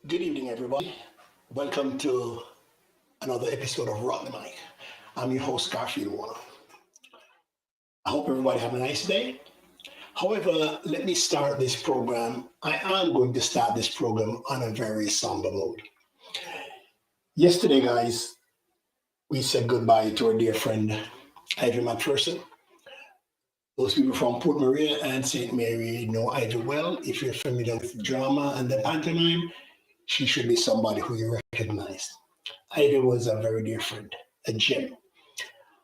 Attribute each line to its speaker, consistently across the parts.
Speaker 1: Good evening, everybody. Welcome to another episode of Rock the Mic. I'm your host, Garfield Warner. I hope everybody have a nice day. However, let me start this program. I am going to start this program on a very somber note. Yesterday, guys, we said goodbye to our dear friend, Ivy McPherson. Those people from Port Maria and St. Mary know Ivy well. If you're familiar with drama and the pantomime, she should be somebody who you recognize. Ivy was a very dear friend, a gem.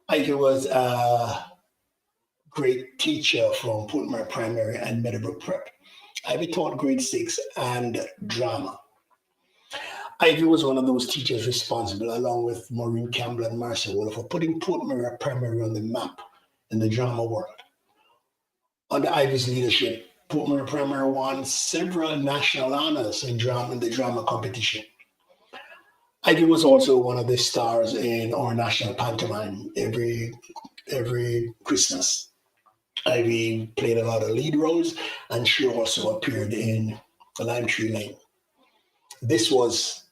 Speaker 1: Ivy was a great teacher from Putmore Primary and Meadowbrook Prep. Ivy taught grade six and drama. Ivy was one of those teachers responsible, along with Maureen Campbell and Marcia Wall, for putting Putmore Primary on the map in the drama world. Under Ivy's leadership, Putmore Primary won several national honors in the drama competition. Ivy was also one of the stars in our national pantomime every Christmas. Ivy played a lot of lead roles, and she also appeared in Lime Tree Lane. This was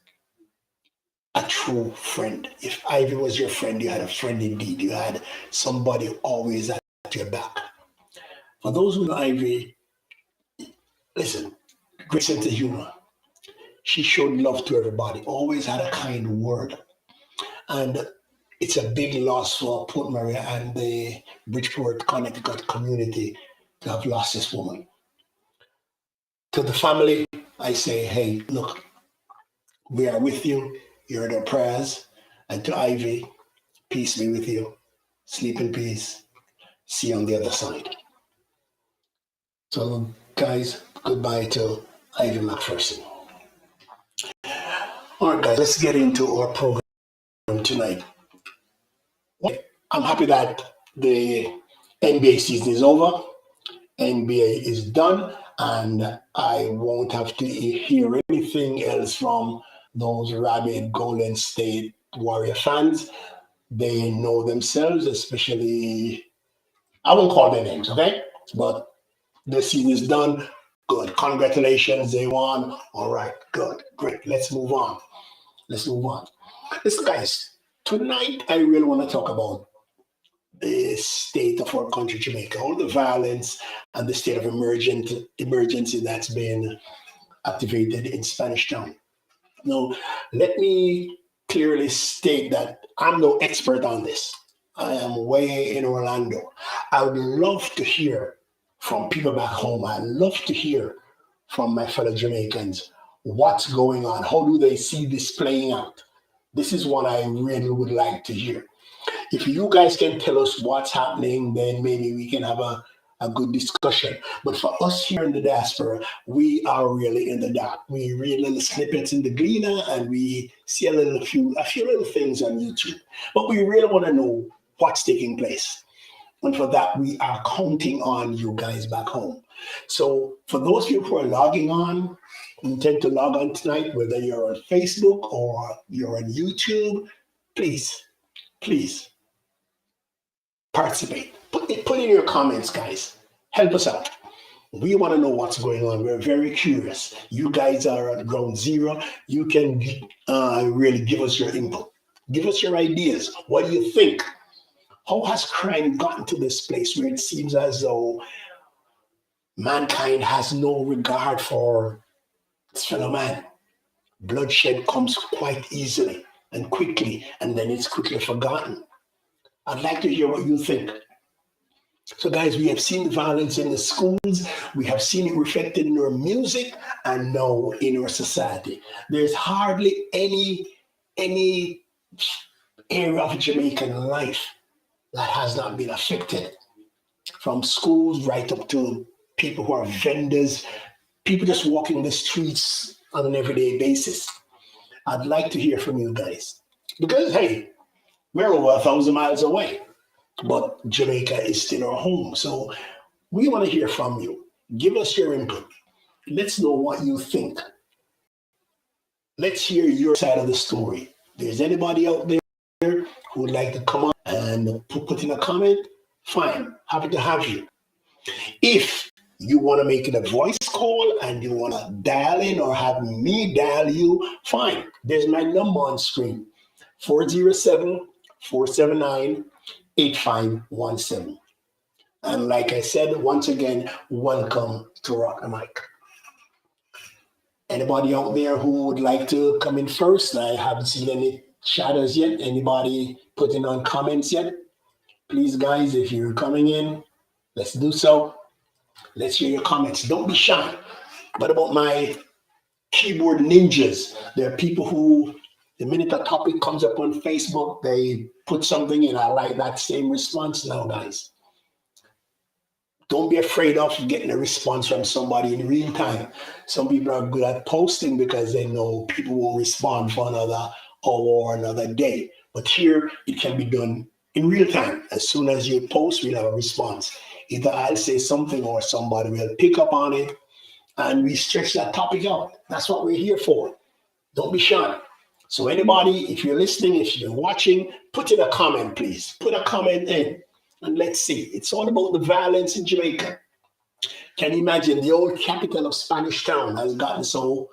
Speaker 1: a true friend. If Ivy was your friend, you had a friend indeed. You had somebody always at your back. For those who know Ivy, listen, great sense of humor. She showed love to everybody, always had a kind word. And it's a big loss for Port Maria and the Bridgeport, Connecticut community to have lost this woman. To the family, I say, hey, look, we are with you. You heard our prayers. And to Ivy, peace be with you. Sleep in peace. See you on the other side. So, guys, goodbye to Ivy McPherson. All right, guys, let's get into our program tonight. I'm happy that the NBA season is over. NBA is done, and I won't have to hear anything else from those rabid Golden State Warrior fans. They know themselves, especially, I won't call their names, okay? But the season is done. Good. Congratulations, they won. All right, good, great. Let's move on. Let's move on. Listen, guys, tonight I really want to talk about the state of our country, Jamaica, all the violence and the state of emergency that's been activated in Spanish Town. Now, let me clearly state that I'm no expert on this. I am way in Orlando. I would love to hear from people back home. I love to hear from my fellow Jamaicans what's going on. How do they see this playing out? This is what I really would like to hear. If you guys can tell us what's happening, then maybe we can have a good discussion. But for us here in the diaspora, we are really in the dark. We read little snippets in the Gleaner and we see a few little things on YouTube. But we really want to know what's taking place. And for that, we are counting on you guys back home. So for those people who are logging on, who intend to log on tonight, whether you're on Facebook or you're on YouTube, please, please participate. Put in your comments, guys. Help us out. We want to know what's going on. We're very curious. You guys are at ground zero. You can really give us your input. Give us your ideas. What do you think? How has crime gotten to this place where it seems as though mankind has no regard for its fellow man? Bloodshed comes quite easily and quickly, and then it's quickly forgotten. I'd like to hear what you think. So, guys, we have seen the violence in the schools. We have seen it reflected in our music and now in our society. There's hardly any area of Jamaican life that has not been affected, from schools right up to people who are vendors, people just walking the streets on an everyday basis. I'd like to hear from you guys because, hey, we're over 1,000 miles away, but Jamaica is still our home. So we want to hear from you. Give us your input. Let's know what you think. Let's hear your side of the story. If there's anybody out there who would like to come on and put in a comment, fine. Happy to have you. If you want to make it a voice call and you want to dial in or have me dial you, fine. There's my number on screen, 407-479-8517. And like I said, once again, welcome to Rock the Mic. Anybody out there who would like to come in first? I haven't seen any shadows yet. Anybody putting on comments yet? Please, guys, if you're coming in, let's do so. Let's hear your comments. Don't be shy. What about my keyboard ninjas? There are people who, the minute a topic comes up on Facebook, they put something in. I like that same response now, guys. Don't be afraid of getting a response from somebody in real time. Some people are good at posting because they know people will respond for another hour or another day. But here, it can be done in real time. As soon as you post, we'll have a response. Either I'll say something or somebody will pick up on it and we stretch that topic out. That's what we're here for. Don't be shy. So anybody, if you're listening, if you're watching, put in a comment, please. Put a comment in. And let's see. It's all about the violence in Jamaica. Can you imagine the old capital of Spanish Town has gotten so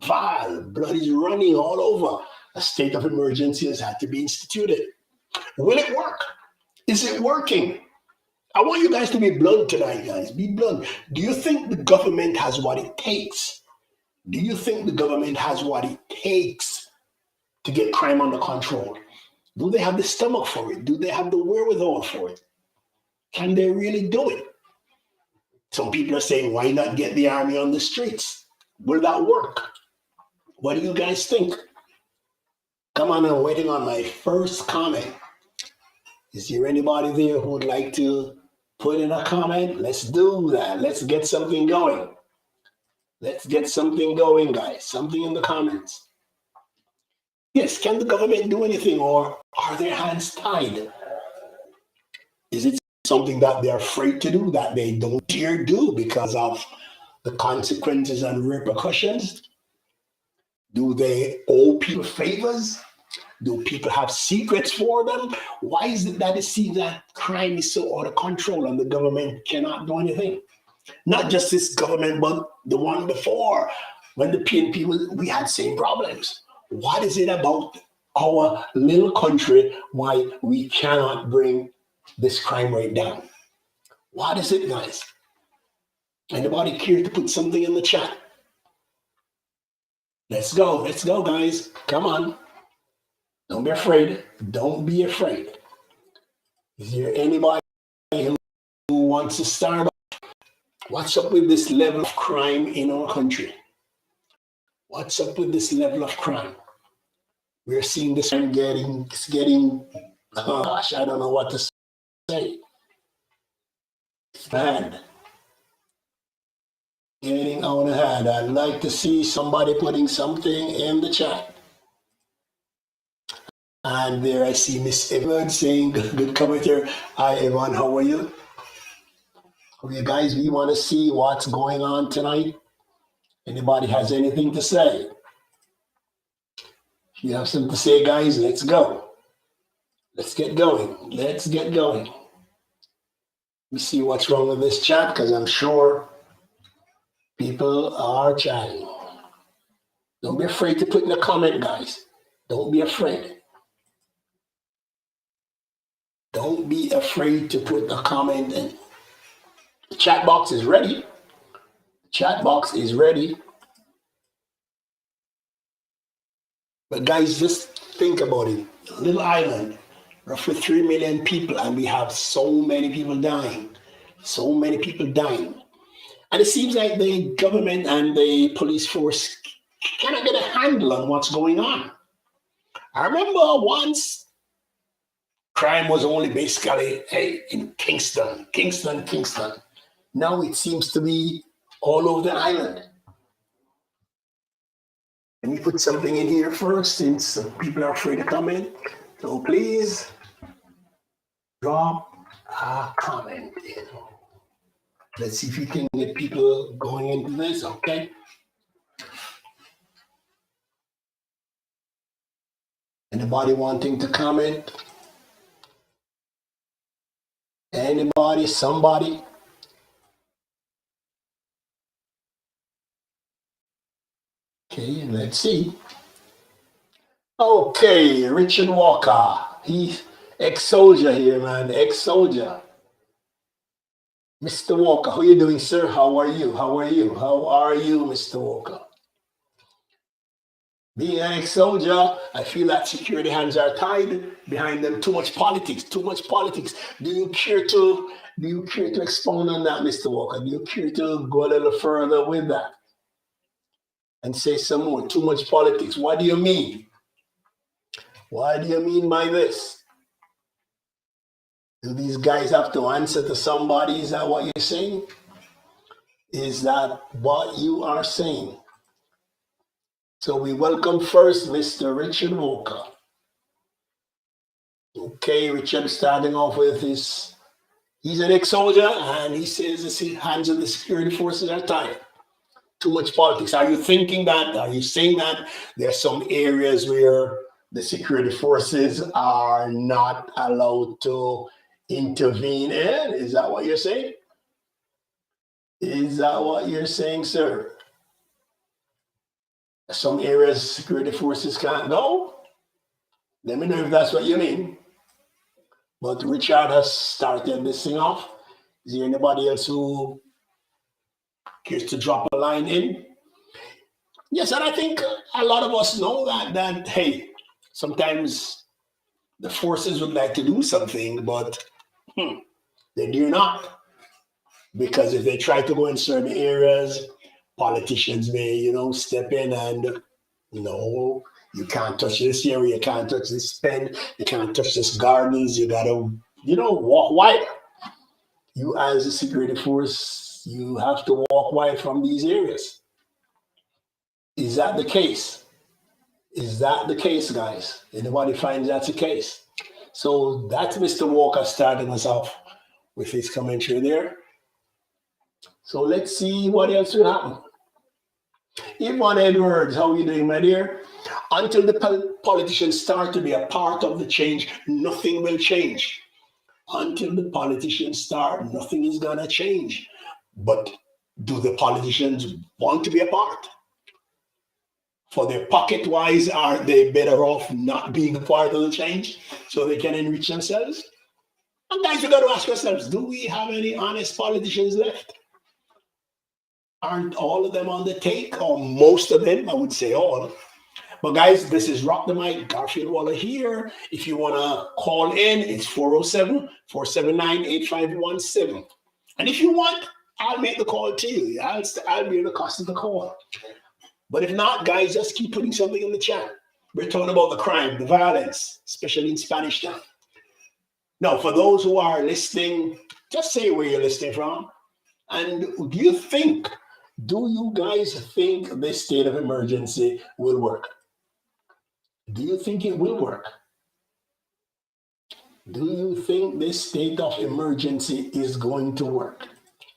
Speaker 1: vile? Blood is running all over. A state of emergency has had to be instituted. Will it work? Is it working? I want you guys to be blunt tonight, guys. Be blunt. Do you think the government has what it takes? Do you think the government has what it takes to get crime under control? Do they have the stomach for it? Do they have the wherewithal for it? Can they really do it? Some people are saying, why not get the army on the streets? Will that work? What do you guys think? Come on, I'm waiting on my first comment. Is there anybody there who would like to put in a comment? Let's do that. Let's get something going. Let's get something going, guys. Something in the comments. Yes, can the government do anything or are their hands tied? Is it something that they're afraid to do, that they don't dare do because of the consequences and repercussions? Do they owe people favors? Do people have secrets for them? Why is it that it seems that crime is so out of control and the government cannot do anything? Not just this government, but the one before. When the PNP was, we had same problems. What is it about our little country why we cannot bring this crime rate down? What is it, guys? Anybody care to put something in the chat? Let's go, guys. Come on. Don't be afraid. Don't be afraid. Is there anybody who wants to start off? What's up with this level of crime in our country? What's up with this level of crime? We're seeing this crime getting, oh gosh, I don't know what to say. It's bad. Getting out of hand. I'd like to see somebody putting something in the chat. And there I see Miss Evan saying, good commenter. Hi, Evan, how are you? Okay, guys, we want to see what's going on tonight. Anybody has anything to say? If you have something to say, guys, let's go. Let's get going. Let's get going. Let me see what's wrong with this chat because I'm sure people are chatting. Don't be afraid to put in a comment, guys. Don't be afraid. Don't be afraid to put a comment in. The chat box is ready. The chat box is ready. But guys, just think about it. A little island, roughly 3 million people, and we have so many people dying. So many people dying. And it seems like the government and the police force cannot get a handle on what's going on. I remember once crime was only basically, hey, in Kingston. Now it seems to be all over the island. Let me put something in here first since people are afraid to come in. So please drop a comment in. Let's see if we can get people going into this, okay? Anybody wanting to comment? Anybody, somebody? Okay, let's see. Okay, Richard Walker. He's ex-soldier here, man. Ex-soldier. Mr. Walker, how are you doing, sir? How are you? How are you? How are you, Mr. Walker? Being an ex-soldier, I feel that security hands are tied behind them. Too much politics. Too much politics. Do you care to expound on that, Mr. Walker? Do you care to go a little further with that and say some more? Too much politics. What do you mean? What do you mean by this? Do these guys have to answer to somebody? Is that what you're saying? Is that what you are saying? So we welcome first Mr. Richard Walker. Okay, Richard starting off with he's an ex-soldier and he says his hands of the security forces are tied. Too much politics. Are you thinking that? Are you saying that there's some areas where the security forces are not allowed to intervene in? Is that what you're saying? Is that what you're saying, sir? Some areas security forces can't go? Let me know if that's what you mean. But Richard has started this thing off. Is there anybody else who cares to drop a line in? Yes, and I think a lot of us know that hey, sometimes the forces would like to do something, but they do not. Because if they try to go in certain areas, politicians may, step in and no, you can't touch this area, you can't touch this pen, you can't touch this gardens, you gotta, walk wide. You as a security force, you have to walk wide from these areas. Is that the case? Is that the case, guys? Anybody finds that's the case? So that's Mr. Walker starting us off with his commentary there. So let's see what else will happen. Yvonne Edwards, how are you doing, my dear? Until the politicians start to be a part of the change, nothing will change. Until the politicians start, nothing is going to change. But do the politicians want to be a part? For their pocket wise, are they better off not being a part of the change so they can enrich themselves? And guys, we got to ask ourselves, do we have any honest politicians left? Aren't all of them on the take, or most of them? I would say all. But guys, this is Rock the Mic, Garfield Waller here. If you want to call in, it's 407-479-8517. And if you want, I'll make the call to you. I'll be the cost of the call. But if not, guys, just keep putting something in the chat. We're talking about the crime, the violence, especially in Spanish Town. Now, for those who are listening, just say where you're listening from. And do you guys think this state of emergency will work? Do you think it will work? Do you think this state of emergency is going to work?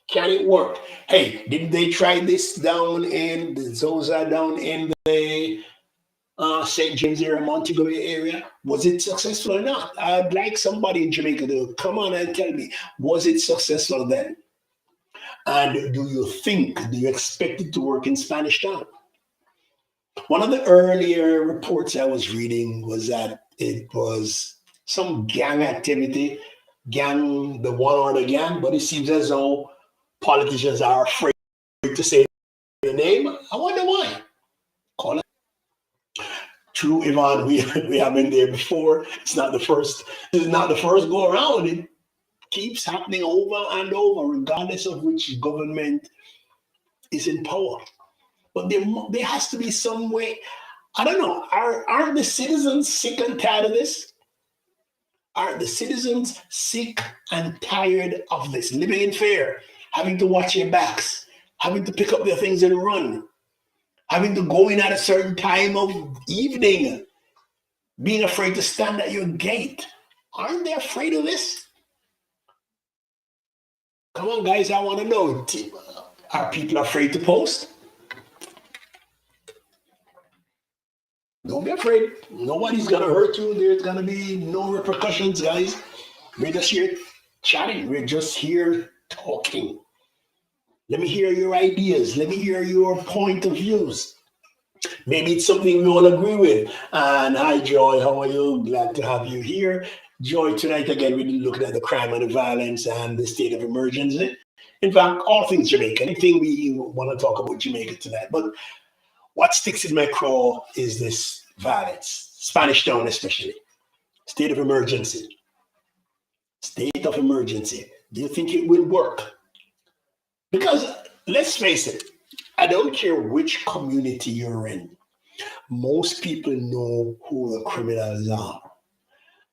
Speaker 1: Can it work? Hey, did they try this down in the Zosa, down in the St. James area, Montego Bay area? Was it successful or not? I'd like somebody in Jamaica to come on and tell me, was it successful then? And do you expect it to work in Spanish Town? One of the earlier reports I was reading was that it was some gang activity, the one or the gang, but it seems as though politicians are afraid to say the name. I wonder why. Call it. True, Ivan, we have been there before. It's not the first. This is not the first go around. It keeps happening over and over, regardless of which government is in power. But there has to be some way. I don't know. Aren't the citizens sick and tired of this? Are the citizens sick and tired of this? Living in fear, having to watch your backs, having to pick up their things and run, having to go in at a certain time of evening, being afraid to stand at your gate. Aren't they afraid of this? Come on, guys, I want to know. Are people afraid to post? Don't be afraid. Nobody's going to hurt you. There's going to be no repercussions, guys. We're just here chatting. We're just here talking. Let me hear your ideas. Let me hear your point of views. Maybe it's something we all agree with. And hi, Joy, how are you? Glad to have you here. Joy, tonight again, we're looking at the crime and the violence and the state of emergency. In fact, all things Jamaican. Anything we want to talk about Jamaica tonight. But what sticks in my craw is this violence, Spanish Town especially. State of emergency. State of emergency. Do you think it will work? Because let's face it, I don't care which community you're in. Most people know who the criminals are.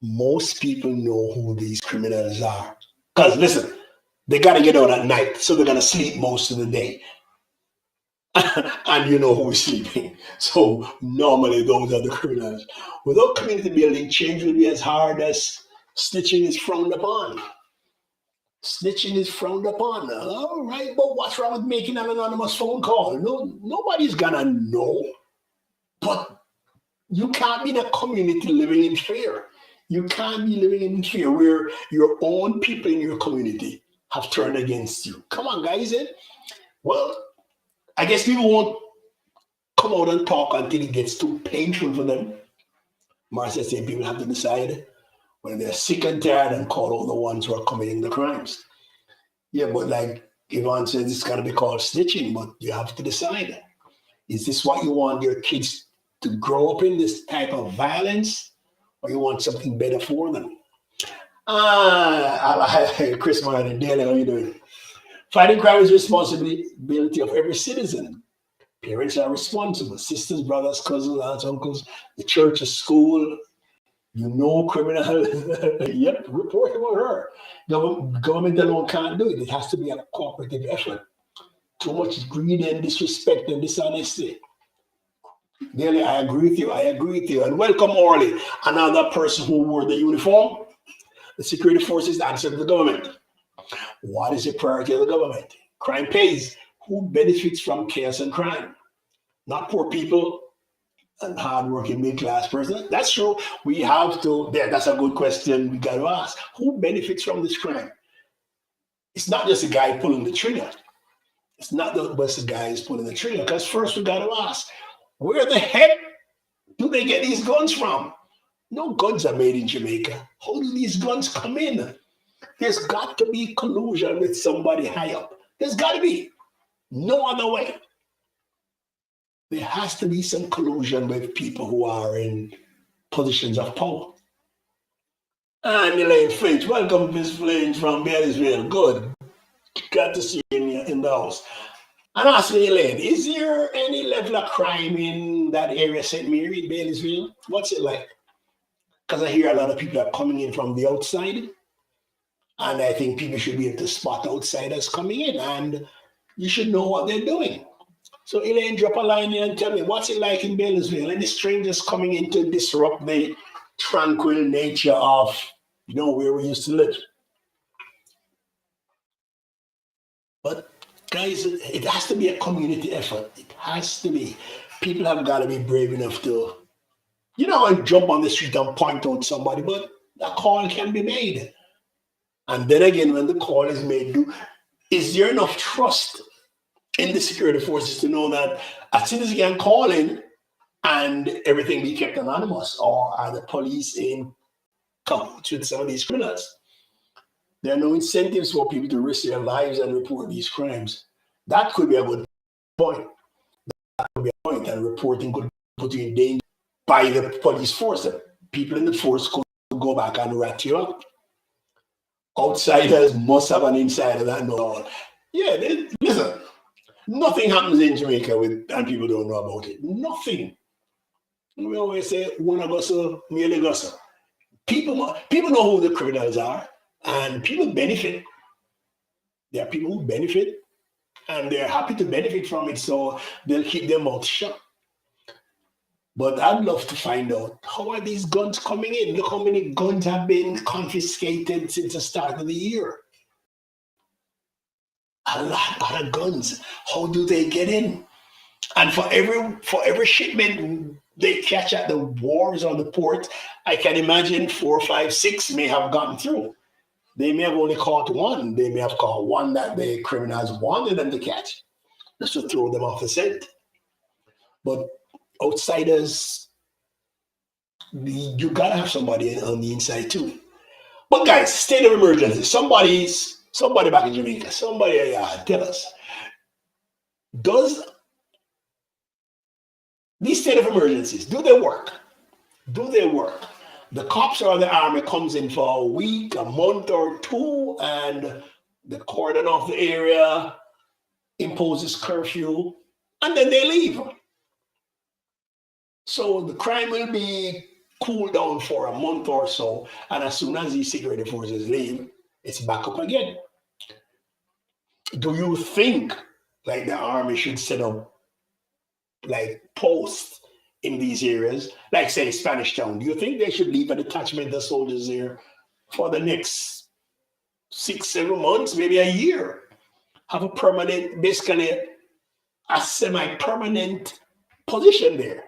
Speaker 1: Most people know who these criminals are. Because listen, they got to get out at night, so they're going to sleep most of the day. And you know who's sleeping. So normally those are the criminals. Without community building, change will be as hard as snitching is frowned upon. Snitching is frowned upon. All right, but what's wrong with making an anonymous phone call? No, nobody's gonna know. But you can't be in a community living in fear. You can't be living in fear where your own people in your community have turned against you. Come on, guys. Well, I guess people won't come out and talk until it gets too painful for them. Marcia said people have to decide when they're sick and tired and call all the ones who are committing the crimes. Yeah, but like Yvonne says, it's going to be called snitching, but you have to decide. Is this what you want your kids to grow up in, this type of violence, or you want something better for them? Chris Martin, Daly, how you doing? Fighting crime is responsibility of every citizen. Parents are responsible. Sisters, brothers, cousins, aunts, uncles, the church, the school. You know criminal. Yep, report about her. Government alone can't do it. It has to be a cooperative effort. Too much greed and disrespect and dishonesty. Daly, I agree with you. I agree with you. And welcome, Orly, another person who wore the uniform. The security forces answer to the government. What is the priority of the government? Crime pays. Who benefits from chaos and crime? Not poor people and hardworking middle class person. That's true. We have to. That's a good question we got to ask. Who benefits from this crime? It's not just the guy pulling the trigger. It's not just the guy who's pulling the trigger. Because first we got to ask, where the heck do they get these guns from? No guns are made in Jamaica. How do these guns come in? There's got to be collusion with somebody high up. There's got to be. No other way. There has to be some collusion with people who are in positions of power. And Elaine Finch, welcome, Miss Finch from Bailey'sville. Good. Glad to see you in the house. And asking Elaine, is there any level of crime in that area, St. Mary, Bailey'sville? What's it like? Because I hear a lot of people are coming in from the outside. And I think people should be able to spot outsiders coming in. And you should know what they're doing. So Elaine, drop a line here and tell me, what's it like in Bailey'sville? Any strangers coming in to disrupt the tranquil nature of, where we used to live? But guys, it has to be a community effort. It has to be. People have got to be brave enough to, and jump on the street and point out somebody, but that call can be made. And then again, when the call is made, is there enough trust in the security forces to know that a citizen can call in and everything be kept anonymous? Or are the police in cahoots with some of these criminals? There are no incentives for people to risk their lives and report these crimes. That could be a good point. That could be a point, and reporting could put you in danger by the police force. The people in the force could go back and rat you out. Outsiders must have an insider that know all. Yeah, listen, nothing happens in Jamaica and people don't know about it. Nothing. We always say, one of us, merely us. People know who the criminals are, and people benefit. There are people who benefit, and they're happy to benefit from it, so they'll keep their mouth shut. But I'd love to find out, how are these guns coming in? Look how many guns have been confiscated since the start of the year. A lot of guns. How do they get in? And for every shipment they catch at the wharves or the port, I can imagine 4, 5, 6 may have gotten through. They may have only caught one. They may have caught one that the criminals wanted them to catch, just to throw them off the scent. But outsiders, you gotta have somebody on the inside too. But guys, state of emergency. Somebody back in Jamaica, somebody tell us, does these state of emergencies, do they work? Do they work? The cops or the army comes in for a week, a month or two, and the cordon of the area imposes curfew, and then they leave. So the crime will be cooled down for a month or so, and as soon as these security forces leave, it's back up again. Do you think like the army should set up like posts in these areas, like say Spanish Town? Do you think they should leave a detachment of soldiers there for the next 6, 7 months, maybe a year? Have a permanent, basically a semi-permanent position there,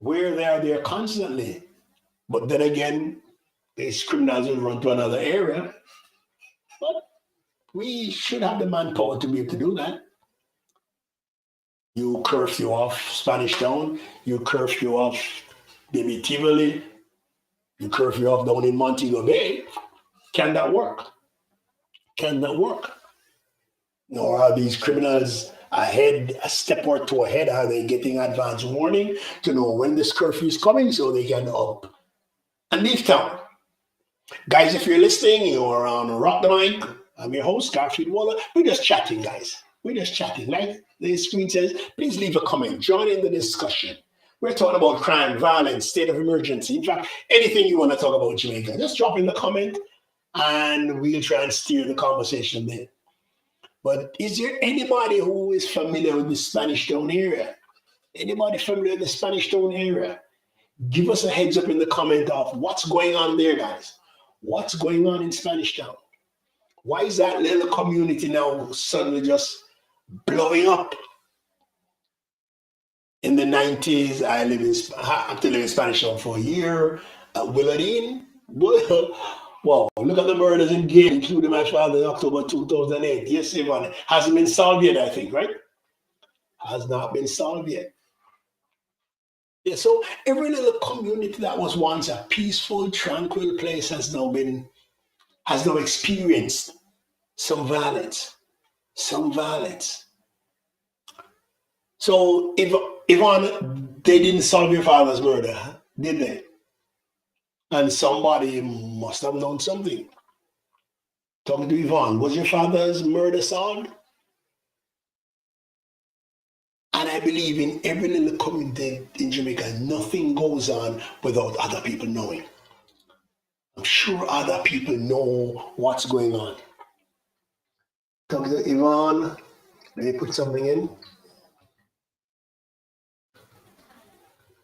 Speaker 1: where they are there constantly. But then again, these criminals will run to another area. But we should have the manpower to be able to do that. You curfew off Spanish Town, you curfew off maybe Tivoli, you curfew off down in Montego Bay. Can that work? Can that work? Or are these criminals ahead, a step or two ahead? Are they getting advance warning to know when this curfew is coming so they can up and leave town? Guys, if you're listening, you're on Rock the Mic. I'm your host, Garfield Waller. We're just chatting, guys. We're just chatting. Like the screen says, please leave a comment. Join in the discussion. We're talking about crime, violence, state of emergency. In fact, anything you want to talk about Jamaica, just drop in the comment and we'll try and steer the conversation there. But is there anybody who is familiar with the Spanish Town area? Anybody familiar with the Spanish Town area? Give us a heads up in the comment of what's going on there, guys. What's going on in Spanish Town? Why is that little community now suddenly just blowing up? In the 90s, I have to live in Spanish Town for a year. Willardine, wow, look at the murders in Gale, including my father in October 2008. Yes, Ivan, hasn't been solved yet, I think, right? Has not been solved yet. Yeah, so every little community that was once a peaceful, tranquil place has now experienced some violence. Some violence. So, Ivan, they didn't solve your father's murder, did they? And somebody must have known something. Talking to Yvonne, was your father's murder solved? And I believe in every little community in Jamaica, nothing goes on without other people knowing. I'm sure other people know what's going on. Talking to Yvonne, let me put something in.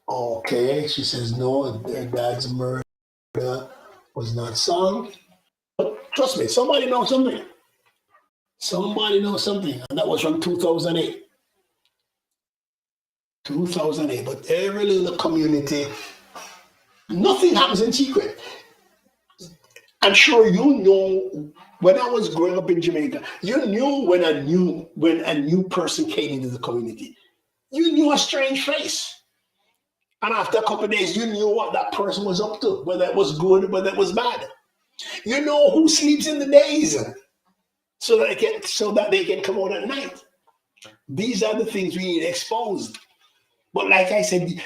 Speaker 1: Okay, she says no, their dad's murder was not solved. But trust me, somebody knows something. Somebody knows something, and that was from 2008. 2008. But every little community, nothing happens in secret. I'm sure you know. When I was growing up in Jamaica, you knew when a new person came into the community. You knew a strange face. And after a couple of days, you knew what that person was up to, whether it was good, whether it was bad. You know who sleeps in the days so that they can come out at night. These are the things we need exposed. But like I said,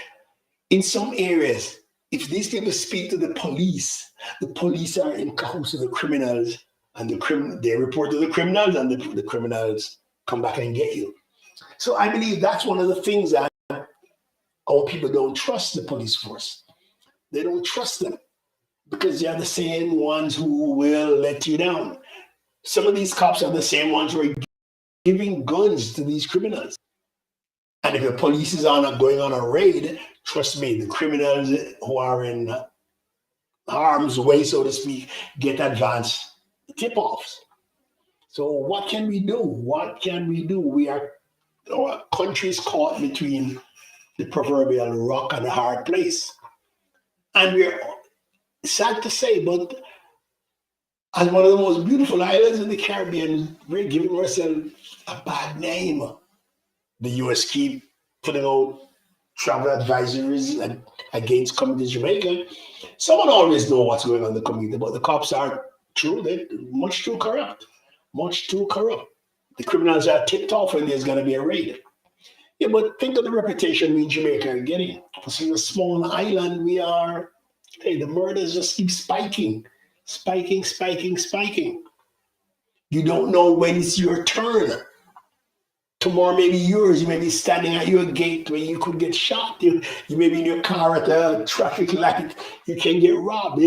Speaker 1: in some areas, if these people speak to the police are in cahoots with the criminals, and they report to the criminals, and the criminals come back and get you. So I believe that's one of the things that our people don't trust the police force. They don't trust them because they are the same ones who will let you down. Some of these cops are the same ones who are giving guns to these criminals. And if the police is going on a raid, trust me, the criminals who are in harm's way, so to speak, get advance tip-offs. So what can we do? What can we do? Our country's caught between the proverbial rock and a hard place. And we're sad to say, but as one of the most beautiful islands in the Caribbean, we're giving ourselves a bad name. The US keep putting out travel advisories against coming to Jamaica. Someone always know what's going on in the community, but the cops are they're much too corrupt. Much too corrupt. The criminals are tipped off when there's going to be a raid. Yeah, but think of the reputation we in Jamaica are getting. For such a small island, the murders just keep spiking. Spiking, spiking, spiking. You don't know when it's your turn. Tomorrow may be yours. You may be standing at your gate where you could get shot. You may be in your car at a traffic light. You can get robbed.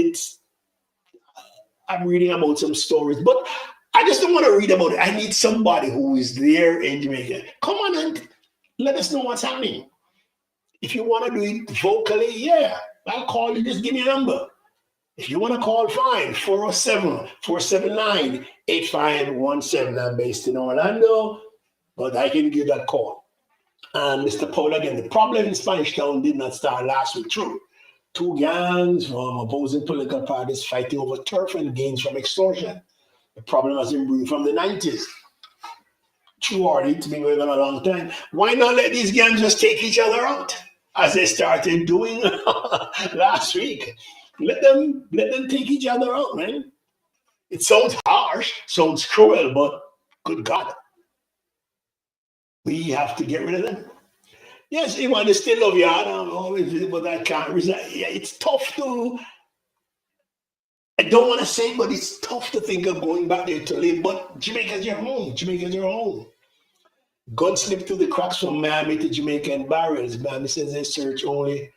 Speaker 1: I'm reading about some stories, but I just don't want to read about it. I need somebody who is there in Jamaica. Come on and let us know what's happening. If you want to do it vocally, yeah, I'll call you. Just give me a number. If you want to call, fine. 407-479-8517. I'm based in Orlando, but I can give that call. And Mr. Paul, again, the problem in Spanish Town did not start last week. True. Two gangs from opposing political parties fighting over turf and gains from extortion. The problem has been brewing from the 90s. True, already, it's been going on a long time. Why not let these gangs just take each other out, as they started doing last week? Let them take each other out, man. It sounds harsh, sounds cruel, but good God, we have to get rid of them. Yes, Iman, they still love you, always, but I can't resign. Yeah, it's tough to. I don't want to say, but it's tough to think of going back there to live. But Jamaica's your home. Jamaica's your home. Guns slipped through the cracks from Miami to Jamaican barrels. Miami says they search only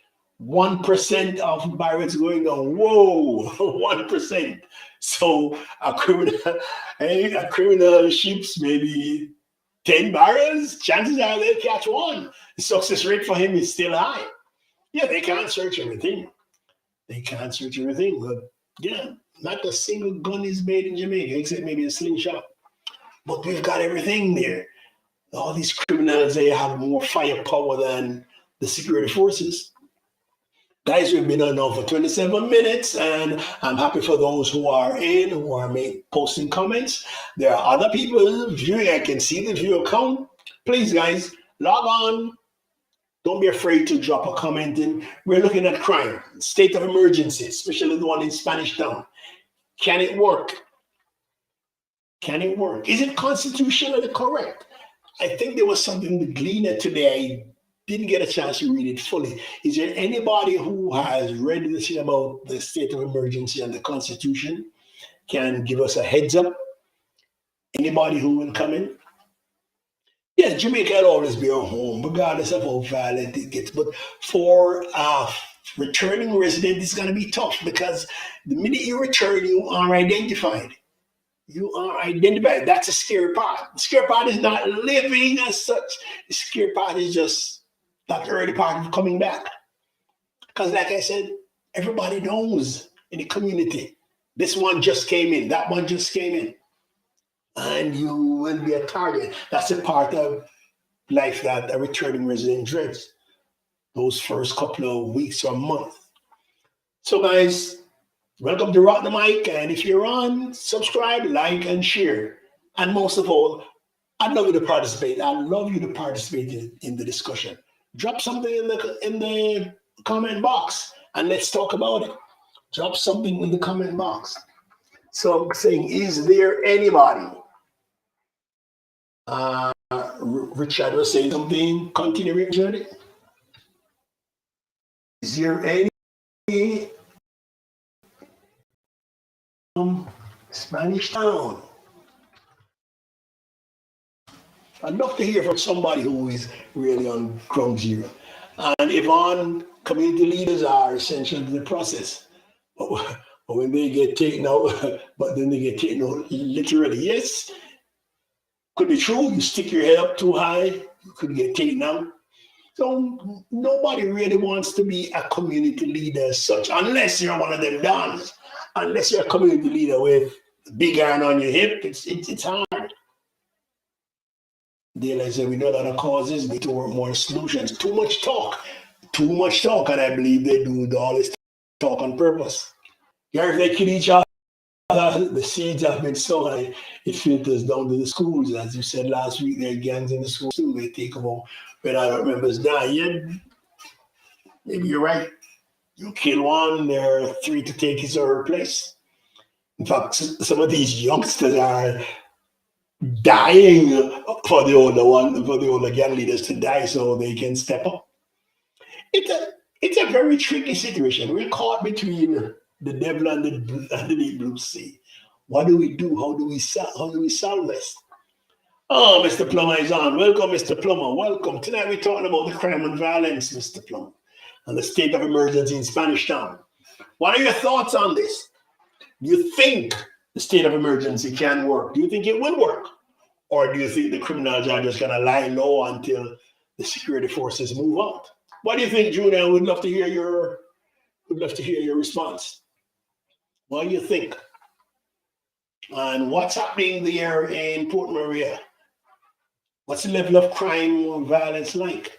Speaker 1: 1% of barrels going on. Whoa, 1%. So a criminal ships maybe 10 barrels. Chances are they'll catch one. The success rate for him is still high. Yeah, they can't search everything. But yeah, not a single gun is made in Jamaica except maybe a slingshot. But we've got everything there. All these criminals, they have more firepower than the security forces. Guys, we've been on now for 27 minutes, and I'm happy for those who are posting comments. There are other people viewing. I can see the viewer count. Please, guys, log on. Don't be afraid to drop a comment in. We're looking at crime, state of emergency, especially the one in Spanish Town. Can it work? Can it work? Is it constitutionally correct? I think there was something to glean today. I didn't get a chance to read it fully. Is there anybody who has read this about the state of emergency and the Constitution? Can give us a heads up? Anybody who will come in? Yeah, Jamaica will always be our home, regardless of how violent it gets. But for returning resident, it's going to be tough because the minute you return, you are identified. You are identified. That's a scary part. The scary part is not living as such. The scary part is just that early part of coming back. Because like I said, everybody knows in the community. This one just came in. That one just came in. And you will be a target. That's a part of life that a returning resident dreads. Those first couple of weeks or months. So guys, welcome to Rock the Mic, and if you're on, subscribe, like, and share. And most of all, I'd love you to participate. I'd love you to participate in the discussion. Drop something in the comment box, and let's talk about it. Drop something in the comment box. So I'm saying, is there anybody? Richard was saying something. Continue, Richard. Is there any Spanish Town? I'd love to hear from somebody who is really on ground zero. And Yvonne, community leaders are essential to the process. But when they get taken out, literally. Yes, could be true. You stick your head up too high, you could get taken out. So nobody really wants to be a community leader as such, unless you're one of them dons. Unless you're a community leader with a big iron on your hip, it's hard. Daylight said we know a lot of causes, need to work more solutions. Too much talk, and I believe they do all this talk on purpose. If they kill each other, the seeds have been sown, it filters down to the schools. As you said last week, there are gangs in the schools too. They take over when other members die. Yeah, Maybe you're right. You kill one, there are three to take his or her place. In fact, some of these youngsters are dying for the older gang leaders to die so they can step up. It's a it's a very tricky situation. We're caught between the devil and the deep blue sea. What do we do? How do we solve this? Oh, Mr. Plummer is on. Welcome, Mr. Plummer. Welcome. Tonight we're talking about the crime and violence, Mr. Plummer, and the state of emergency in Spanish Town. What are your thoughts on this? Do you think the state of emergency can work? Do you think it will work? Or do you think the criminals are just gonna lie low until the security forces move out? What do you think, Junior? Would love to hear your response. What do you think? And what's happening there in Port Maria? What's the level of crime or violence like?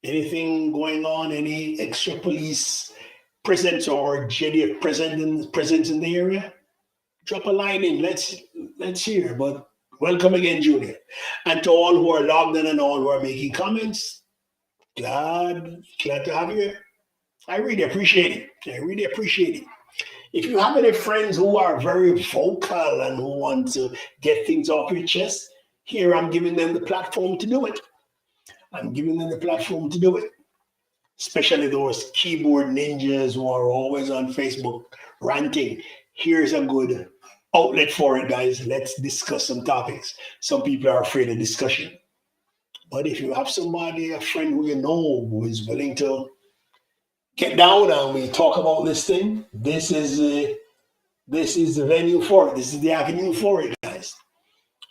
Speaker 1: Anything going on? Any extra police presence or JDF presence in the area? Drop a line in. Let's hear. But welcome again, Junior. And to all who are logged in and all who are making comments, glad to have you here. I really appreciate it. I really appreciate it. If you have any friends who are very vocal and who want to get things off your chest, here I'm giving them the platform to do it. I'm giving them the platform to do it. Especially those keyboard ninjas who are always on Facebook ranting. Here's a good outlet for it, guys. Let's discuss some topics. Some people are afraid of discussion. But if you have somebody, a friend who you know who is willing to get down and we talk about this thing, this is the venue for it. This is the avenue for it, guys.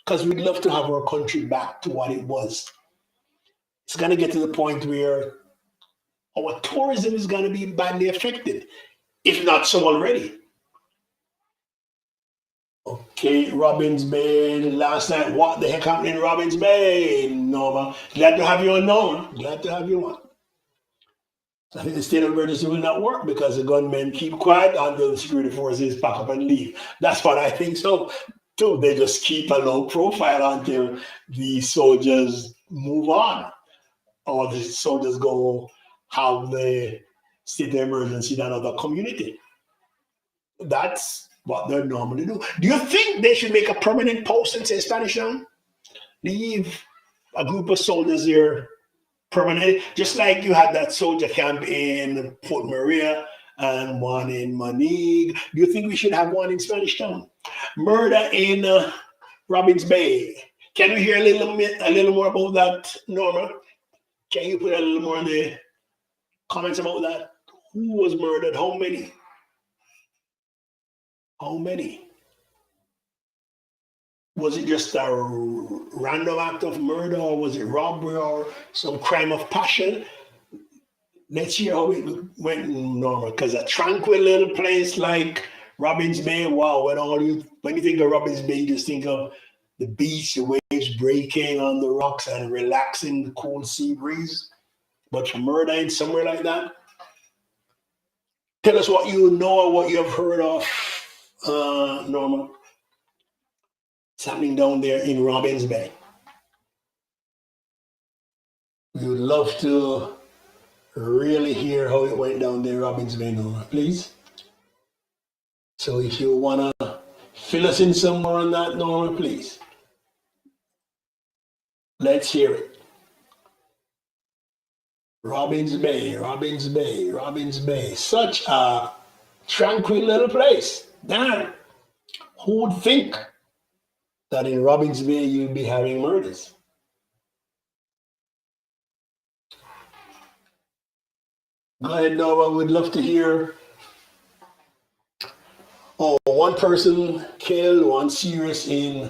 Speaker 1: Because we'd love to have our country back to what it was. It's going to get to the point where our tourism is going to be badly affected, if not so already. Okay, Robbins Bay. Last night, what the heck happened in Robbins Bay? Norma, glad to have you on, Norma. Glad to have you on. I think the state of emergency will not work because the gunmen keep quiet until the security forces pack up and leave. That's what I think so too. They just keep a low profile until the soldiers move on or the soldiers go have the state of emergency in another community. That's what they normally do. Do you think they should make a permanent post and say Spanish Town? Leave a group of soldiers here permanent, just like you had that soldier camp in Fort Maria and one in Manig. Do you think we should have one in Spanish Town? Murder in Robbins Bay. Can you hear a little more about that, Norma? Can you put a little more in the comments about that? Who was murdered? How many? How many? Was it just a random act of murder, or was it robbery, or some crime of passion? Let's hear how it went, Normal. Because a tranquil little place like Robbins Bay, wow, when you think of Robbins Bay, you just think of the beach, the waves breaking on the rocks and relaxing the cool sea breeze. But for murder in somewhere like that, tell us what you know or what you have heard of, Norma. It's happening down there in Robbins Bay. We would love to really hear how it went down there, Robbins Bay, Norma, please. So if you want to fill us in some more on that, Norma, please. Let's hear it. Robbins Bay, Robbins Bay, Robbins Bay. Such a tranquil little place. Damn. Who would think that in Robbins Bay you'd be having murders? Go ahead, Norma. We'd love to hear. Oh, one person killed, one serious in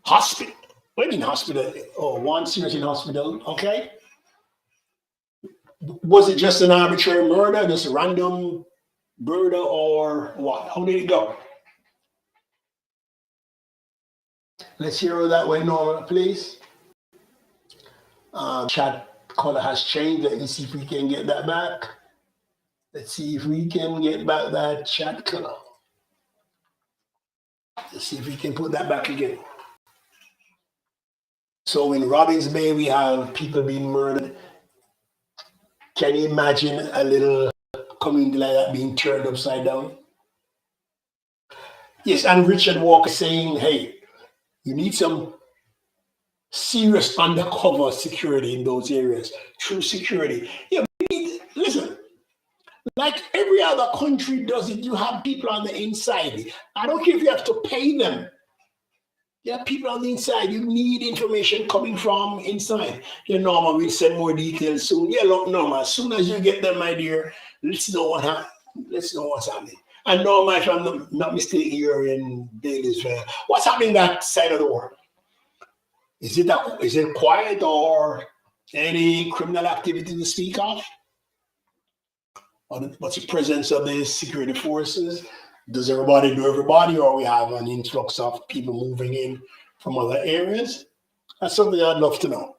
Speaker 1: hospital. Wait, in hospital? Oh, one serious in hospital. Okay. Was it just an arbitrary murder, just a random murder, or what? How did it go? Let's hear how that went, Norma, please. Chat color has changed. Let me see if we can get that back. Let's see if we can get back that chat color. Let's see if we can put that back again. So in Robbins Bay, we have people being murdered. Can you imagine a little community like that being turned upside down? Yes, and Richard Walker saying, hey, you need some serious undercover security in those areas. True security. Yeah, listen, like every other country does it, you have people on the inside. I don't care if you have to pay them. There are people on the inside. You need information coming from inside. Yeah, Norma, we'll send more details soon. Yeah, look, Norma, as soon as you get them, my dear, let's know what happened. Let's know what's happening. And Norma, if I'm not mistaken, you're in Davisville. What's happening that side of the world? Is it quiet or any criminal activity to speak of? Or what's the presence of the security forces? Does everybody know everybody, or we have an influx of people moving in from other areas? That's something I'd love to know.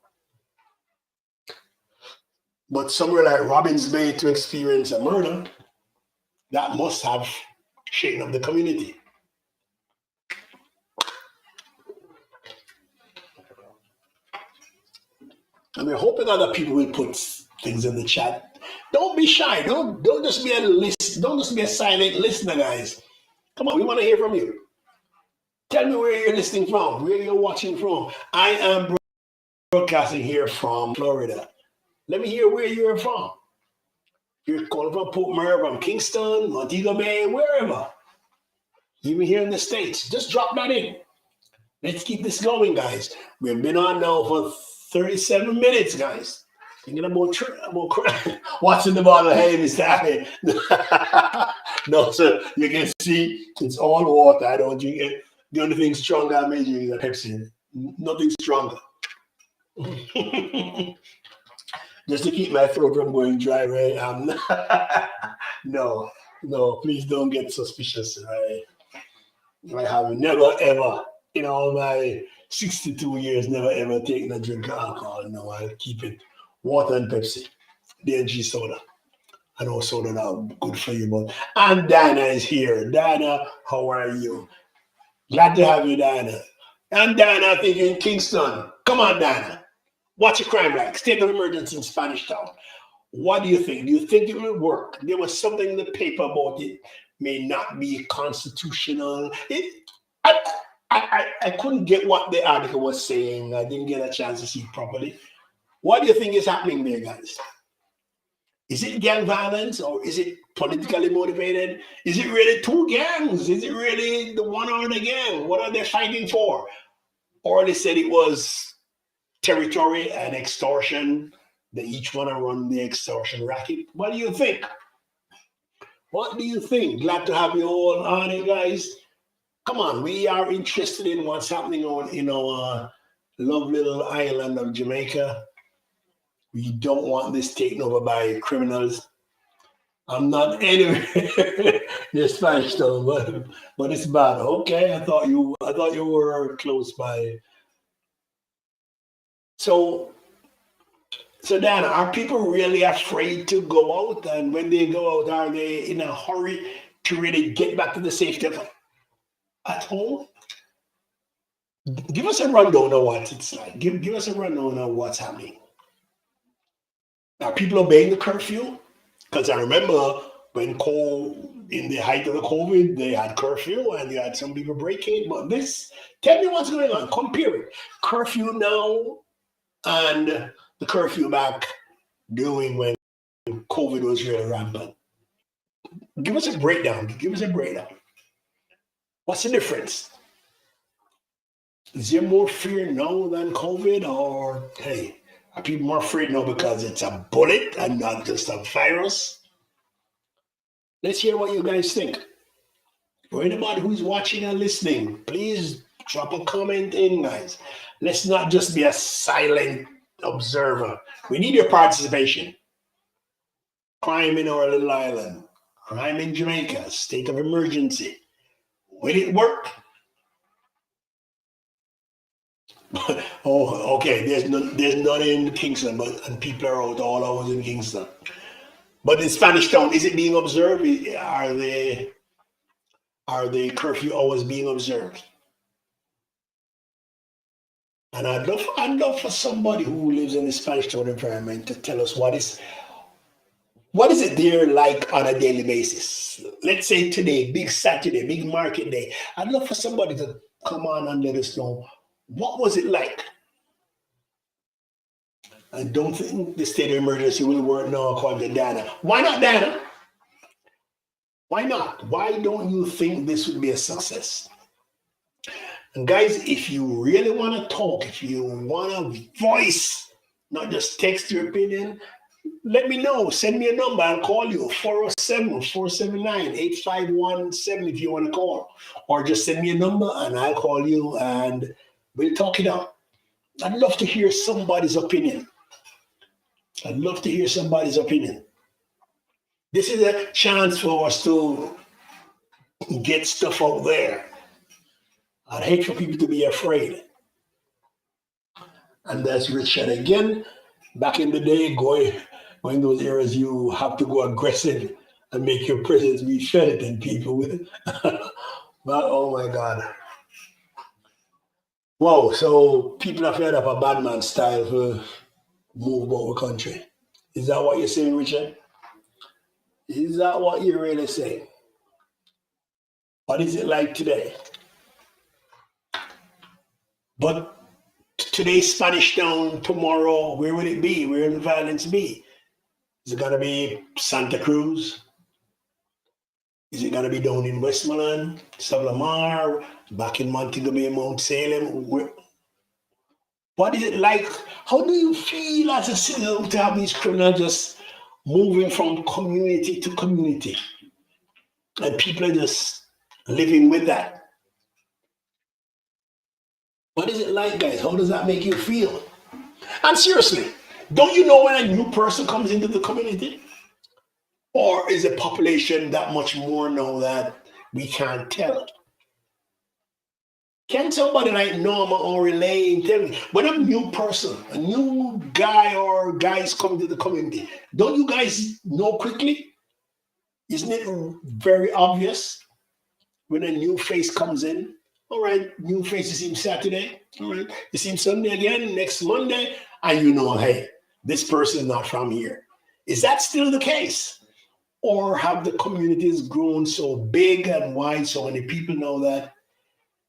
Speaker 1: But somewhere like Robbins Bay to experience a murder, that must have shaken up the community. And we're hoping other people will put things in the chat. Don't be shy. Don't just be a list. Don't just be a silent listener, guys. Come on, we want to hear from you. Tell me where you're listening from, where you're watching from. I am broadcasting here from Florida. Let me hear where you're from. You're calling from Port Murray, from Kingston, Montego Bay, wherever. Even here in the States, just drop that in. Let's keep this going, guys. We've been on now for 37 minutes, guys. Thinking about what's in the bottle? Hey, Mr. Happy. No, sir. You can see it's all water. I don't drink it. The only thing stronger I may drink is a Pepsi. Nothing stronger. Just to keep my throat from going dry, right? No, please don't get suspicious. I have never ever, in all my 62 years, never ever taken a drink of alcohol. No, I keep it water and Pepsi, DNG soda. I know soda now good for you, but and Dana is here. Dana, how are you? Glad to have you, Dana. And Dana, I think in Kingston. Come on, Dana. What's your crime like? State of emergency in Spanish Town. What do you think? Do you think it will work? There was something in the paper about it may not be constitutional. I couldn't get what the article was saying. I didn't get a chance to see it properly. What do you think is happening there, guys? Is it gang violence or is it politically motivated? Is it really two gangs? Is it really the one or the gang? What are they fighting for? Or they said it was territory and extortion. They each want to run the extortion racket. What do you think? What do you think? Glad to have you all on it, guys. Come on, we are interested in what's happening in our lovely little island of Jamaica. We don't want this taken over by criminals. I'm not anywhere near Spanish Town, but it's bad. Okay, I thought you were close by. So Dana, are people really afraid to go out? And when they go out, are they in a hurry to really get back to the safety of at home? Give us a rundown of what it's like. Give us a rundown of what's happening. Are people obeying the curfew? Because I remember when in the height of the COVID, they had curfew and you had some people breaking. But tell me what's going on. Compare it. Curfew now and the curfew back during when COVID was really rampant. Give us a breakdown. What's the difference? Is there more fear now than COVID, or hey, are people more afraid now because it's a bullet and not just a virus? Let's hear what you guys think. For anybody who's watching and listening, please drop a comment in, guys. Let's not just be a silent observer. We need your participation. Crime in our little island. Crime in Jamaica. State of emergency. Will it work? Oh, okay. There's none in Kingston, and people are out all hours in Kingston. But in Spanish Town, is it being observed? Are the curfew hours being observed? And I'd love for somebody who lives in the Spanish Town environment to tell us What is it there like on a daily basis? Let's say today, big Saturday, big market day. I'd love for somebody to come on and let us know what was it like. I don't think the state of emergency will work now according to Dana. Why not, Dana? Why not? Why don't you think this would be a success? And guys, if you really want to talk, if you want to voice, not just text your opinion, let me know. Send me a number. I'll call you 407-479-8517 if you want to call. Or just send me a number and I'll call you and we'll talk it out. I'd love to hear somebody's opinion. I'd love to hear somebody's opinion. This is a chance for us to get stuff out there. I'd hate for people to be afraid. And that's Richard again. Back in the day, going those areas, you have to go aggressive and make your presence be felt and people with. But oh my God. Wow, so people are fed up a bad man style for move about the country. Is that what you're saying, Richard? Is that what you're really saying? What is it like today? But today, Spanish Town, tomorrow, where will it be? Where will the violence be? Is it going to be Santa Cruz? Is it going to be down in Westmoreland, Savlamar, back in Montego Bay, Mount Salem? What is it like? How do you feel as a citizen to have these criminals just moving from community to community? And people are just living with that. What is it like, guys? How does that make you feel? And seriously, don't you know when a new person comes into the community? Or is the population that much more now that we can't tell? Can somebody like Norma or Elaine tell me when a new person, a new guy or guys come to the community, don't you guys know quickly? Isn't it very obvious when a new face comes in? All right, new face, you see him Saturday. All right, you see him Sunday again, next Monday, and you know, hey, this person is not from here. Is that still the case? Or have the communities grown so big and wide so many people know that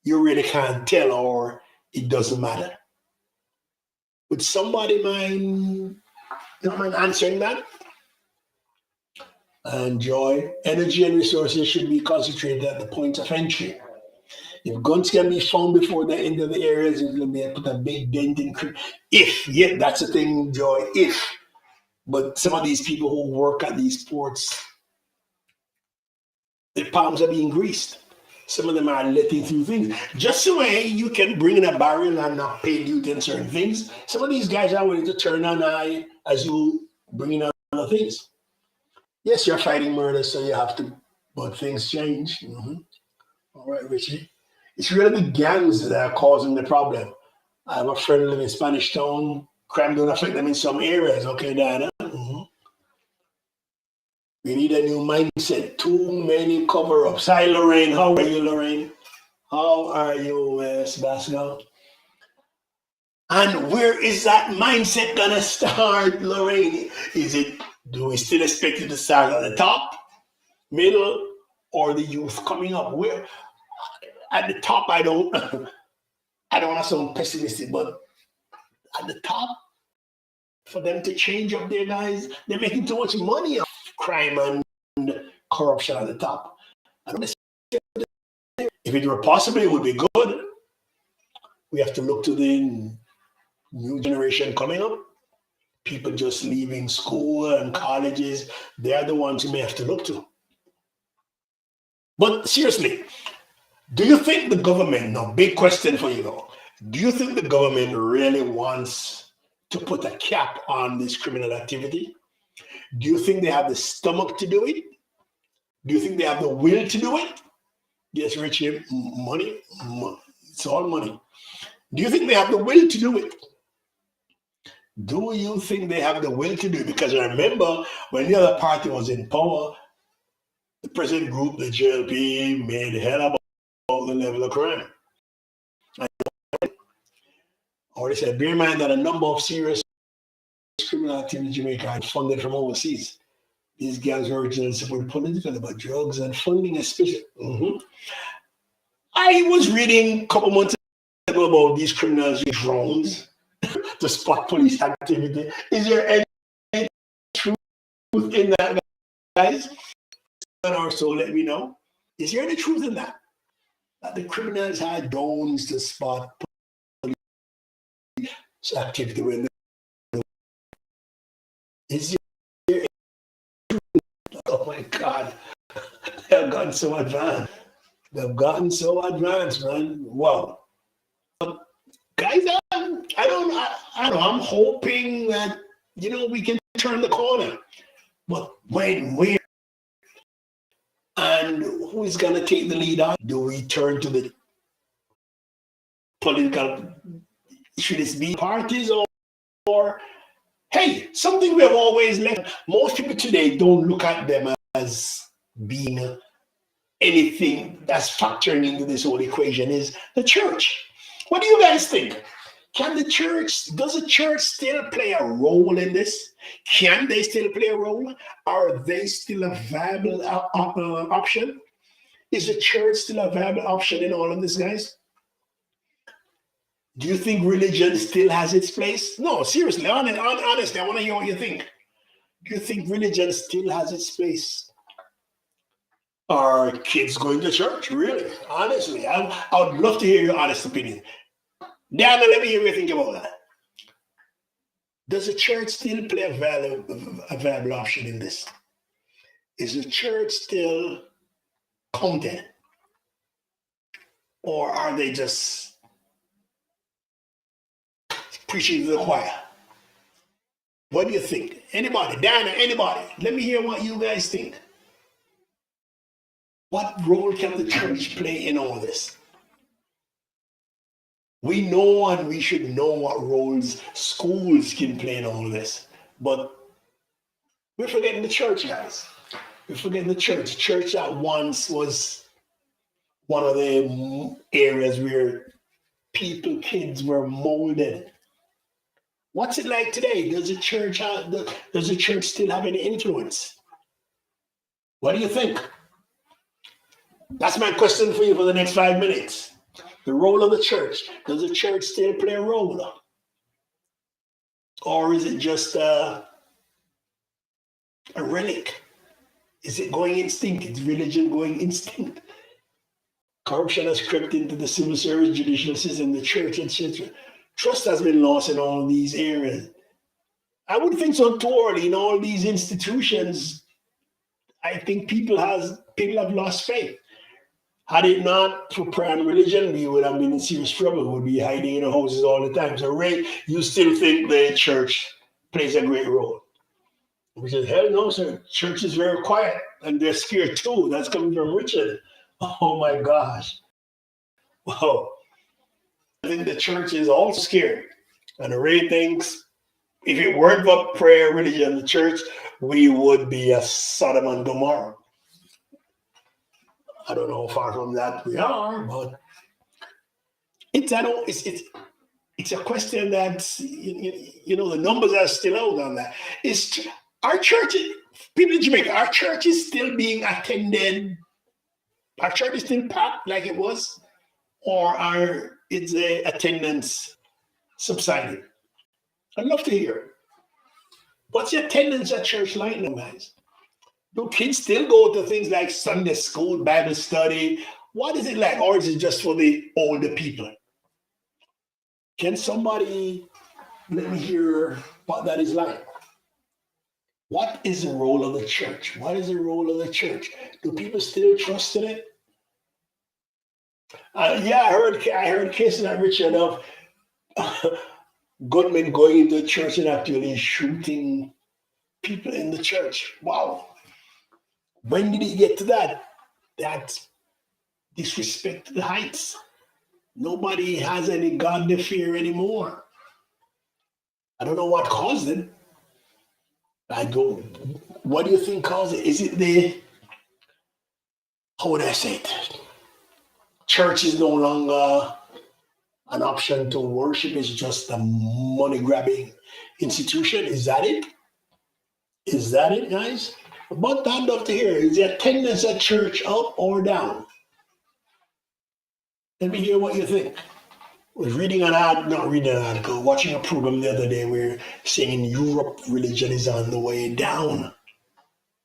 Speaker 1: you really can't tell or it doesn't matter? Would somebody mind answering that? And joy, energy and resources should be concentrated at the point of entry. If guns can be found before they enter the areas, it will be put a big dent in. If, yeah, that's the thing, Joy, if. But some of these people who work at these ports, their palms are being greased. Some of them are letting through things. Just the way you can bring in a barrel and not pay duty on certain things, some of these guys are willing to turn an eye as you bring in other things. Yes, you're fighting murder, so you have to, but things change. All right, Richie. It's really the gangs that are causing the problem. I have a friend living in Spanish Town. Crime don't affect them in some areas, okay, Diana? We need a new mindset. Too many cover-ups. Hi, Lorraine. How are you, Lorraine? How are you, Sebastian? And where is that mindset gonna start, Lorraine? Do we still expect it to start at the top, middle, or the youth coming up? Where at the top, I don't I don't want to sound pessimistic, but at the top, for them to change up their guys, they're making too much money off crime and corruption at the top. I don't know if it were possible, it would be good. We have to look to the new generation coming up. People just leaving school and colleges, they're the ones you may have to look to. But seriously, do you think the government, no, big question for you though, do you think the government really wants to put a cap on this criminal activity? Do you think they have the stomach to do it? Do you think they have the will to do it? Yes, Richie, money, it's all money. Do you think they have the will to do it? Do you think they have the will to do it? Because remember, when the other party was in power, the present group, the JLP, made hell about the level of crime. Or they said, bear in mind that a number of serious criminal activity in Jamaica are funded from overseas. These gangs were originally supported politically about drugs and funding, especially. I was reading a couple months ago about these criminals with drones to spot police activity. Is there any truth in that, guys? Or so let me know. Is there any truth in that? That the criminals had drones to spot police activity when is there, oh my God, they've gotten so advanced. They've gotten so advanced, man. Wow. Guys, I don't know. I'm hoping that, we can turn the corner. But when, where, and who is going to take the lead on? Do we turn to the political, should it be parties or hey, something we have always left. Most people today don't look at them as being anything that's factoring into this whole equation is the church. What do you guys think? Does the church still play a role in this? Can they still play a role? Are they still a viable option? Is the church still a viable option in all of this, guys? Do you think religion still has its place? No, seriously, honestly, I want to hear what you think. Do you think religion still has its place? Are kids going to church? Really? Honestly, I would love to hear your honest opinion. Diana, let me hear what you think about that. Does the church still play a viable option in this? Is the church still counted? Or are they just preaching to the choir? What do you think? Anybody? Diana, anybody? Let me hear what you guys think. What role can the church play in all this? We know and we should know what roles schools can play in all this. But we're forgetting the church, guys. We're forgetting the church. Church that once was one of the areas where kids were molded. What's it like today? Does the church still have any influence? What do you think? That's my question for you for the next 5 minutes. The role of the church. Does the church still play a role? Or is it just a relic? Is it going instinct? Is religion going instinct? Corruption has crept into the civil service, judicial system, the church, etc. Trust has been lost in all these areas. I wouldn't think so too early. In all these institutions, I think people have lost faith. Had it not for prayer and religion, we would have been in serious trouble. We would be hiding in our houses all the time. So, Ray, you still think the church plays a great role? We said, hell no, sir. Church is very quiet, and they're scared too. That's coming from Richard. Oh my gosh. Wow. I think the church is also scared. And Ray thinks if it weren't for prayer, religion, the church, we would be a Sodom and Gomorrah. I don't know how far from that we are, but it's a question that the numbers are still out on that. Is our church, people in Jamaica, our church is still being attended. Our church is still packed like it was, or is the attendance subsiding? I'd love to hear. What's the attendance at church like now, guys? Do kids still go to things like Sunday school, Bible study? What is it like? Or is it just for the older people? Can somebody let me hear what that is like? What is the role of the church? What is the role of the church? Do people still trust in it? I heard cases like Richard of gunmen going into the church and actually shooting people in the church. Wow. When did it get to that? That disrespect to the heights. Nobody has any godly fear anymore. I don't know what caused it. What do you think caused it? Is it how would I say it? Church is no longer an option to worship. It's just a money grabbing institution. Is that it? Is that it, guys? But I'd love to hear, is the attendance at church up or down? Let me hear what you think. I was reading an ad, not reading an article, watching a program the other day where saying in Europe religion is on the way down.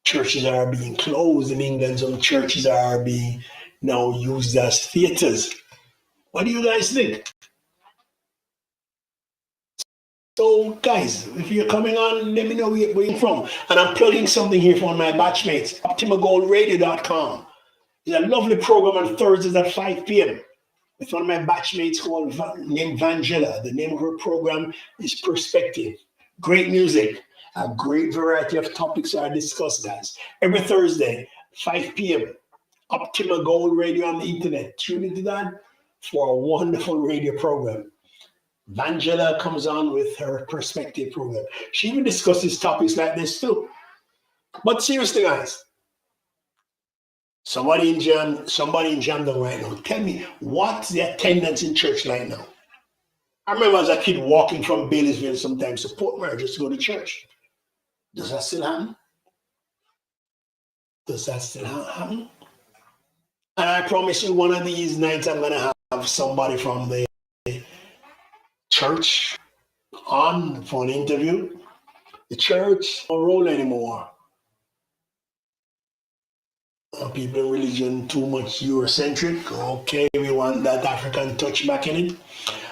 Speaker 1: Churches are being closed in England, some churches are being now used as theaters. What do you guys think? So, guys, if you're coming on, let me know where you're from. And I'm plugging something here for my batchmates. OptimaGoldRadio.com. It's a lovely program on Thursdays at 5 p.m. with one of my batchmates named Vangela. The name of her program is Perspective. Great music. A great variety of topics are discussed, guys. Every Thursday, 5 p.m. Optima Gold Radio on the internet. Tune into that for a wonderful radio program. Vangela comes on with her Perspective program. She even discusses topics like this too. But seriously, guys, somebody in Jamdon right now, tell me, what's the attendance in church right now? I remember as a kid walking from Bailey'sville sometimes to Port Mary just to go to church. Does that still happen? Does that still happen? And I promise you, one of these nights I'm going to have somebody from the church on for an interview. The church don't roll anymore. People in religion too much Eurocentric. Okay, we want that African touch back in it.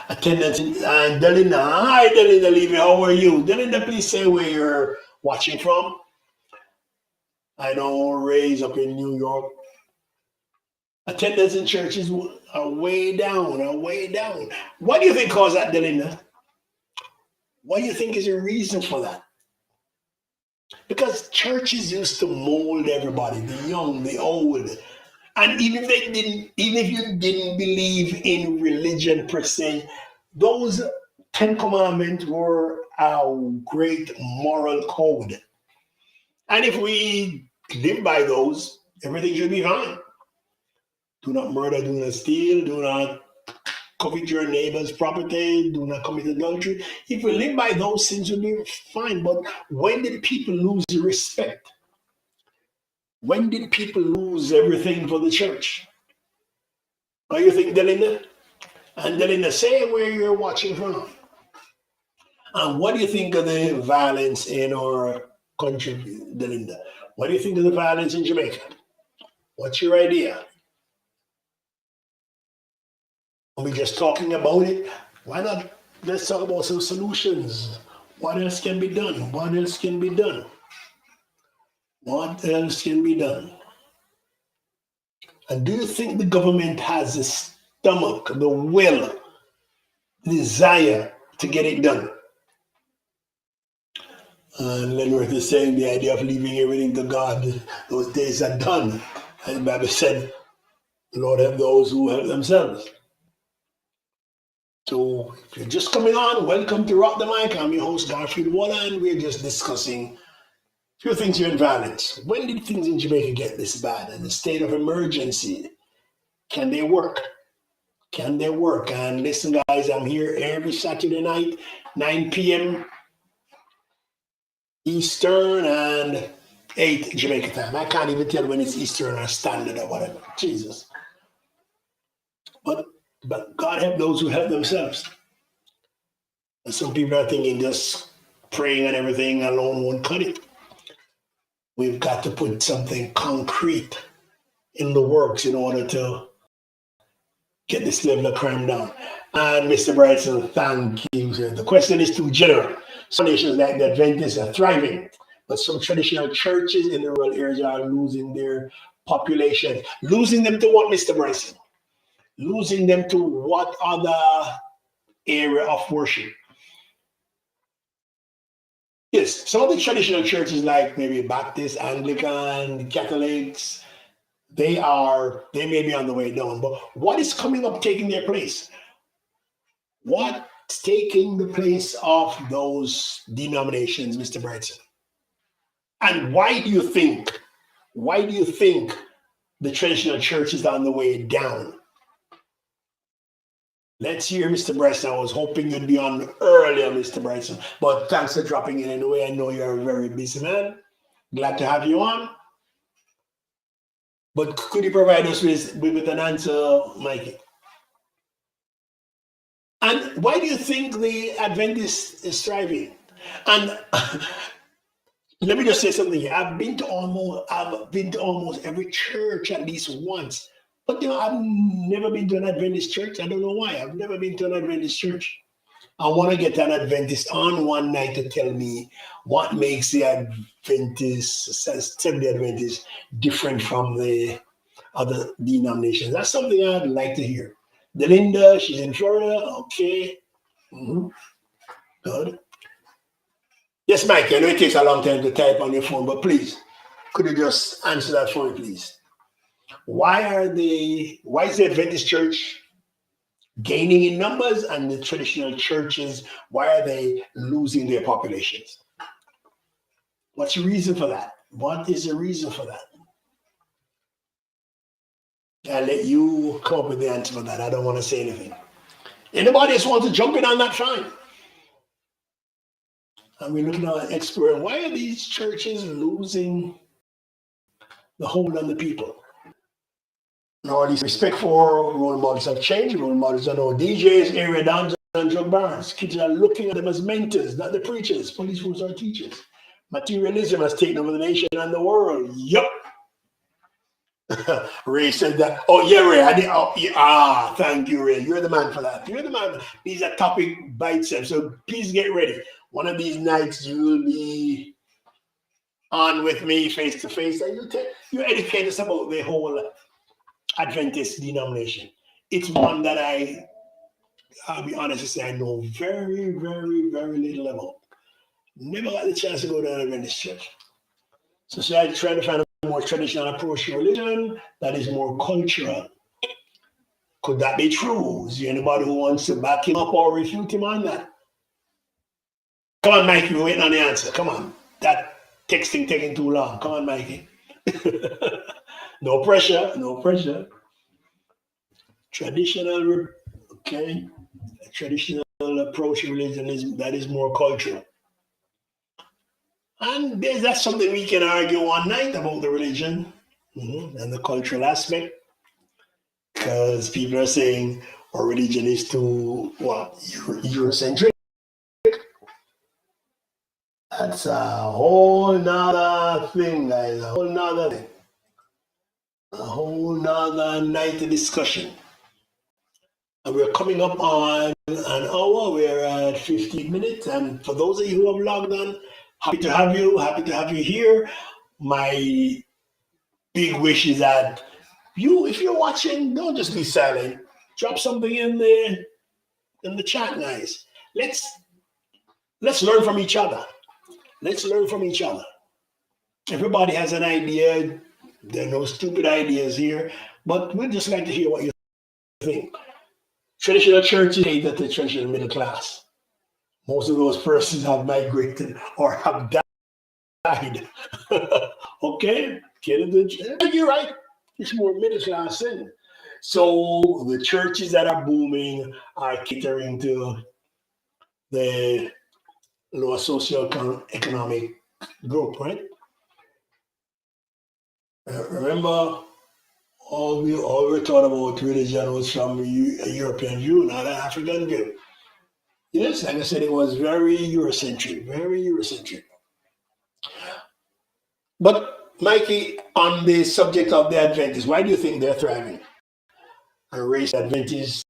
Speaker 1: Attendance and Delinda. Hi Delinda Levy, how are you? Delinda, please say where you're watching from. I know Ray's up in New York. Attendance in churches are way down, What do you think caused that, Delinda? What do you think is the reason for that? Because churches used to mold everybody, the young, the old. And even if you didn't believe in religion per se, those 10 commandments were our great moral code. And if we live by those, everything should be fine. Do not murder, do not steal, do not covet your neighbor's property, do not commit adultery. If we live by those things, we'll be fine. But when did people lose respect? When did people lose everything for the church? What do you think, Delinda? And Delinda, say where you're watching from. And what do you think of the violence in our country, Delinda? What do you think of the violence in Jamaica? What's your idea? Are we just talking about it? Why not? Let's talk about some solutions. What else can be done? What else can be done? What else can be done? And do you think the government has the stomach, the will, desire to get it done? And Leonard is saying the idea of leaving everything to God, those days are done. And the Bible said, the Lord help those who help themselves. So if you're just coming on, welcome to Rock the Mic. I'm your host, Garfield Waller, and we're just discussing a few things here in violence. When did things in Jamaica get this bad? And the state of emergency, can they work? Can they work? And listen, guys, I'm here every Saturday night, 9 p.m. Eastern and 8 Jamaica time. I can't even tell when it's Eastern or Standard or whatever. Jesus. But God help those who help themselves. And some people are thinking just praying and everything alone won't cut it. We've got to put something concrete in the works in order to get this level of crime down. And Mr. Bryson, thank you. The question is too general. Some nations like the Adventists are thriving, but some traditional churches in the rural areas are losing their population. Losing them to what, Mr. Bryson? Losing them to what other area of worship? Yes, some of the traditional churches like maybe Baptist, Anglican, Catholics, they may be on the way down, but what is coming up taking their place? What's taking the place of those denominations, Mr. Brightson? And why do you think the traditional church is on the way down? Let's hear Mr. Bryson. I was hoping you'd be on earlier, Mr. Bryson, but thanks for dropping in anyway. I know you're a very busy man. Glad to have you on. But could you provide us with an answer, Mikey? And why do you think the Adventist is thriving? And let me just say something here. I've been to almost every church at least once. But I've never been to an Adventist church. I don't know why. I've never been to an Adventist church. I want to get an Adventist on one night to tell me what makes the Adventist, Seventh-day Adventist, different from the other denominations. That's something I'd like to hear. Delinda, she's in Florida. Okay. Mhm. Good. Yes, Mike, I know it takes a long time to type on your phone, but please, could you just answer that for me, please? Why is the Adventist church gaining in numbers and the traditional churches, why are they losing their populations? What's the reason for that? What is the reason for that? I'll let you come up with the answer for that. I don't want to say anything. Anybody else wants to jump in on that, fine. And we're looking at exploring why are these churches losing the hold on the people? Now, these respect for role models have changed. Role models are now DJs, area dancers, and drug barons. Kids are looking at them as mentors, not the preachers. Police force are teachers. Materialism has taken over the nation and the world. Yup. Ray said that. Oh, yeah, Ray. Thank you, Ray. You're the man for that. You're the man. These are topic bites. So please get ready. One of these nights you will be on with me face to face, and you educate us about the whole Adventist denomination. It's one that I'll be honest to say, I know very, very, very little about. Never got the chance to go to an Adventist church. So I try to find a more traditional approach to religion that is more cultural. Could that be true? Is there anybody who wants to back him up or refute him on that? Come on, Mikey, we're waiting on the answer. Come on. That texting taking too long. Come on, Mikey. No pressure, no pressure. Traditional, okay. A traditional approach to religion is more cultural. And that's something we can argue one night about the religion and the cultural aspect. Because people are saying our religion is too, Eurocentric. That's a whole nother thing, guys. A whole nother thing. A whole nother night of discussion. And we're coming up on an hour. We're at 15 minutes. And for those of you who have logged on, happy to have you. Happy to have you here. My big wish is that if you're watching, don't just be silent. Drop something in the chat, guys. Let's learn from each other. Let's learn from each other. Everybody has an idea. There are no stupid ideas here, but we'd just like to hear what you think. Traditional churches cater to the traditional middle class. Most of those persons have migrated or have died. Okay? You're right. It's more middle class thing. So the churches that are booming are catering to the lower socioeconomic group, right? Remember, all we thought about religion was from a European view, not an African view. Yes, like I said, it was very Eurocentric, very Eurocentric. But Mikey, on the subject of the Adventists, why do you think they're thriving? And race Adventists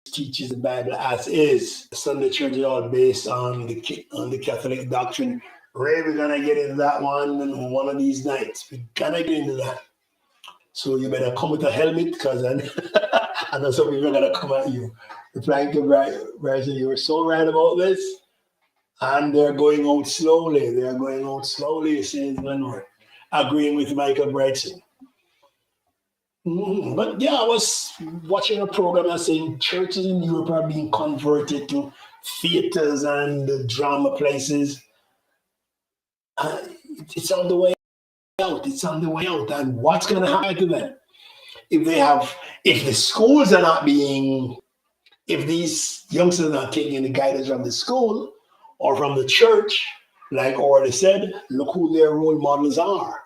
Speaker 1: teaches the Bible as is. The Sunday church is all based on the Catholic doctrine. Ray, we're gonna get into that one of these nights. We're gonna get into that. So you better come with a helmet because I know some people are gonna come at you. Replying to Bryson, you were so right about this. And they're going out slowly. They're going out slowly, says Lenore. Agreeing with Michael Bryson. But yeah, I was watching a program that saying churches in Europe are being converted to theaters and drama places. It's on the way out. It's on the way out. And what's going to happen to them? If the schools are not being, if these youngsters are not taking the guidance from the school or from the church, Like already said, look who their role models are: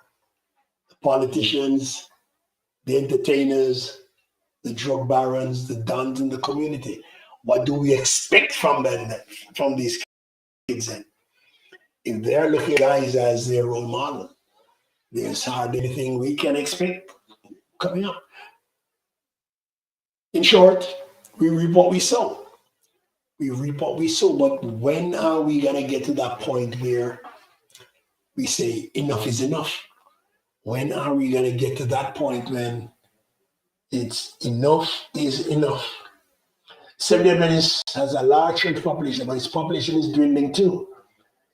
Speaker 1: the politicians, the entertainers, the drug barons, the dons in the community. What do we expect from them, from these kids? Then, if they're looking at guys as their role model, there's hardly anything we can expect coming up. In short, we reap what we sow. We reap what we sow. But when are we gonna get to that point where we say enough is enough? When are we gonna get to that point when it's enough is enough? Seventh Adventist has a large church population, but its population is dwindling too.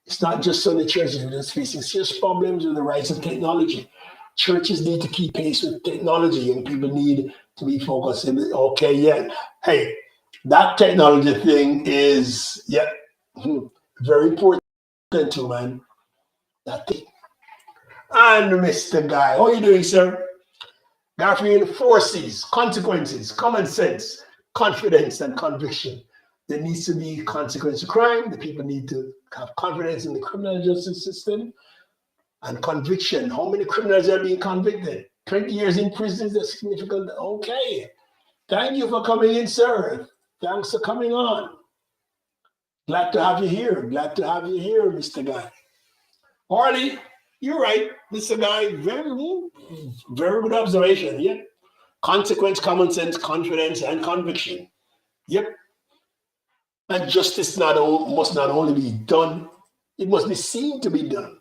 Speaker 1: It's not just Sunday churches that are facing serious problems with the rise of technology. Churches need to keep pace with technology, and people need to be focused. Okay, yeah, hey, that technology thing is very important too, man. That thing. And Mr. Guy, how are you doing, sir? Garfield, four C's: consequences, common sense, confidence, and conviction. There needs to be consequence to crime. The people need to have confidence in the criminal justice system and conviction. How many criminals are being convicted? 20 years in prison is a significant. Okay. Thank you for coming in, sir. Thanks for coming on. Glad to have you here. Glad to have you here, Mr. Guy. Harley, you're right, Mr. Guy. Very good observation. Yep. Consequence, common sense, confidence, and conviction. Yep. And justice must not only be done, it must be seen to be done.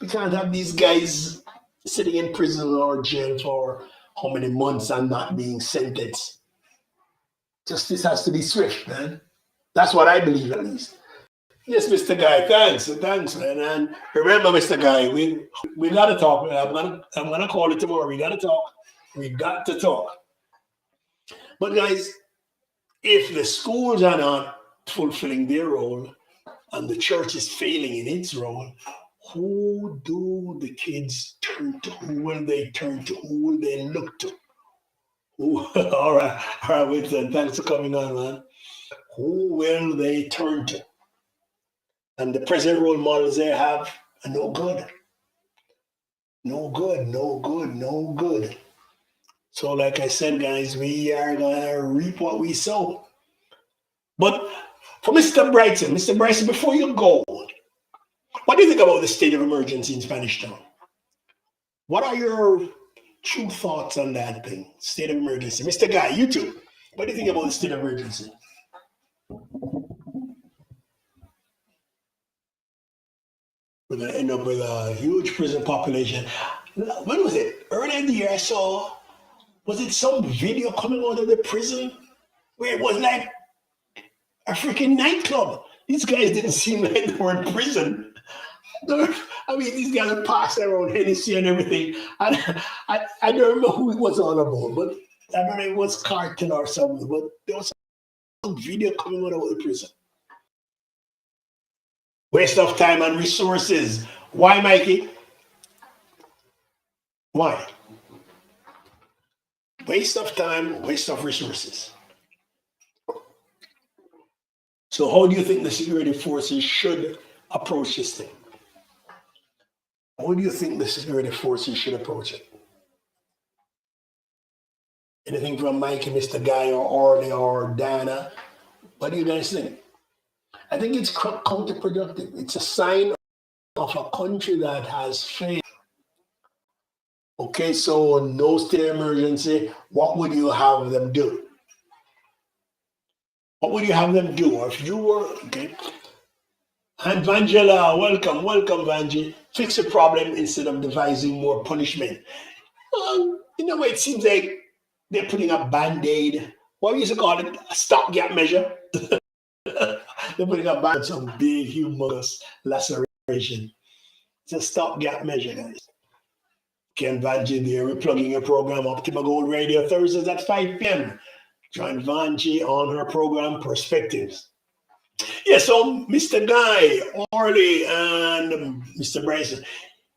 Speaker 1: We can't have these guys sitting in prison or jail for how many months and not being sentenced. Justice has to be swift, man. That's what I believe, at least. Yes, Mr. Guy. Thanks, man. And remember, Mr. Guy, we gotta talk. I'm gonna call it tomorrow. We gotta talk. We got to talk. But guys, if the schools are not fulfilling their role and the church is failing in its role, who do the kids turn to? Who will they turn to? Who will they look to? Who, all right, Winston. Thanks for coming on, man. Who will they turn to? And the present role models they have are no good. No good, no good, no good. So, like I said, guys, we are gonna reap what we sow. But for Mr. Bryson, before you go, what do you think about the state of emergency in Spanish Town? What are your true thoughts on that thing? State of emergency. Mr. Guy, you too. What do you think about the state of emergency? We're going to end up with a huge prison population. When was it? Earlier in the year, I saw, was it some video coming out of the prison where it was like a freaking nightclub? These guys didn't seem like they were in prison. I mean, these guys are passing around Hennessy and everything. I don't know who it was all about, but I don't know if it was cartel or something, but there was some video coming out of the prison. Waste of time and resources. Why, Mikey? Why? Waste of time, waste of resources. So how do you think the security forces should approach this thing? How do you think the security forces should approach it? Anything from Mikey, Mr. Guy, or Orly, or Dana? What do you guys think? I think it's counterproductive. It's a sign of a country that has failed. Okay, so no state of emergency, what would you have them do? What would you have them do? Or if you were, okay. And Vangela, welcome, Vanji. Fix a problem instead of devising more punishment. In a way, it seems like they're putting a band-aid. What we used to call it? A stopgap measure. They're putting a band on some big, humongous laceration. It's a stopgap measure, guys. Ken Vanji there, we're plugging your program up to my Gold Radio Thursdays at 5 p.m. Join Vanji on her program Perspectives. Yeah, so Mr. Guy, Orly, and Mr. Bryson,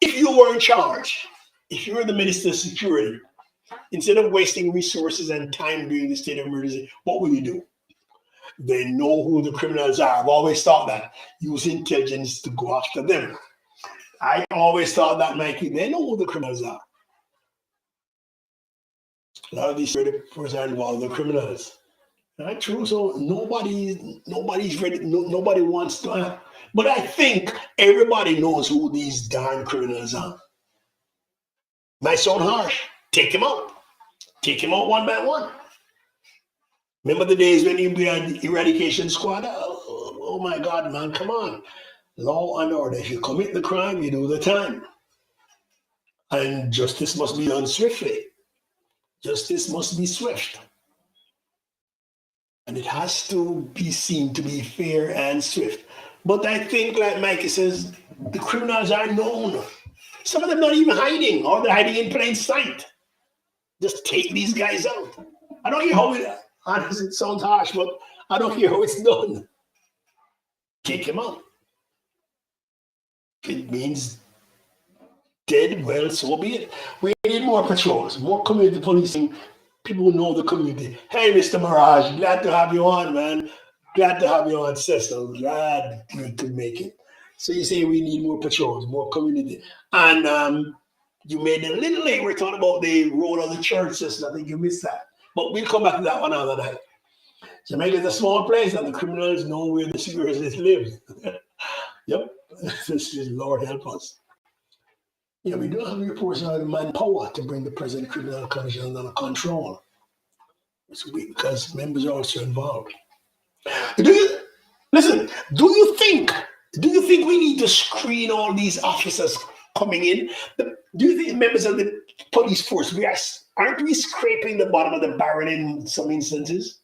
Speaker 1: if you were in charge, if you were the Minister of Security, instead of wasting resources and time during the state of emergency, what would you do? They know who the criminals are. I've always thought that. Use intelligence to go after them. I always thought that, Mikey. They know who the criminals are. A lot of these persons are involved in the criminals. Right? True. So nobody's ready. Nobody wants to. But I think everybody knows who these darn criminals are. Might sound harsh. Take them out. Take them out one by one. Remember the days when you had the eradication squad? Oh my God, man, come on. Law and order. If you commit the crime, you do the time. And justice must be done swiftly. Justice must be swift. And it has to be seen to be fair and swift. But I think, like Mikey says, the criminals are known. Some of them not even hiding, or they're hiding in plain sight. Just take these guys out. I don't care how honestly, it sounds harsh, but I don't care how it's done. Take them out. If it means dead, well, so be it. We need more patrols, more community policing. People who know the community. Hey, Mr. Mirage, glad to have you on, man. Glad to have you on, sister. Glad you could make it. So you say we need more patrols, more community. And you made a little late. We're talking about the role of the church system. I think you missed that. But we'll come back to that one another night. Jamaica is a small place and the criminals know where the securities live. Yep. This is Lord help us. Yeah, we don't have reports of the manpower to bring the present criminal conditions under control. It's weak because members are also involved. Do you listen? Do you think we need to screen all these officers coming in? Do you think members of the police force aren't we scraping the bottom of the barrel in some instances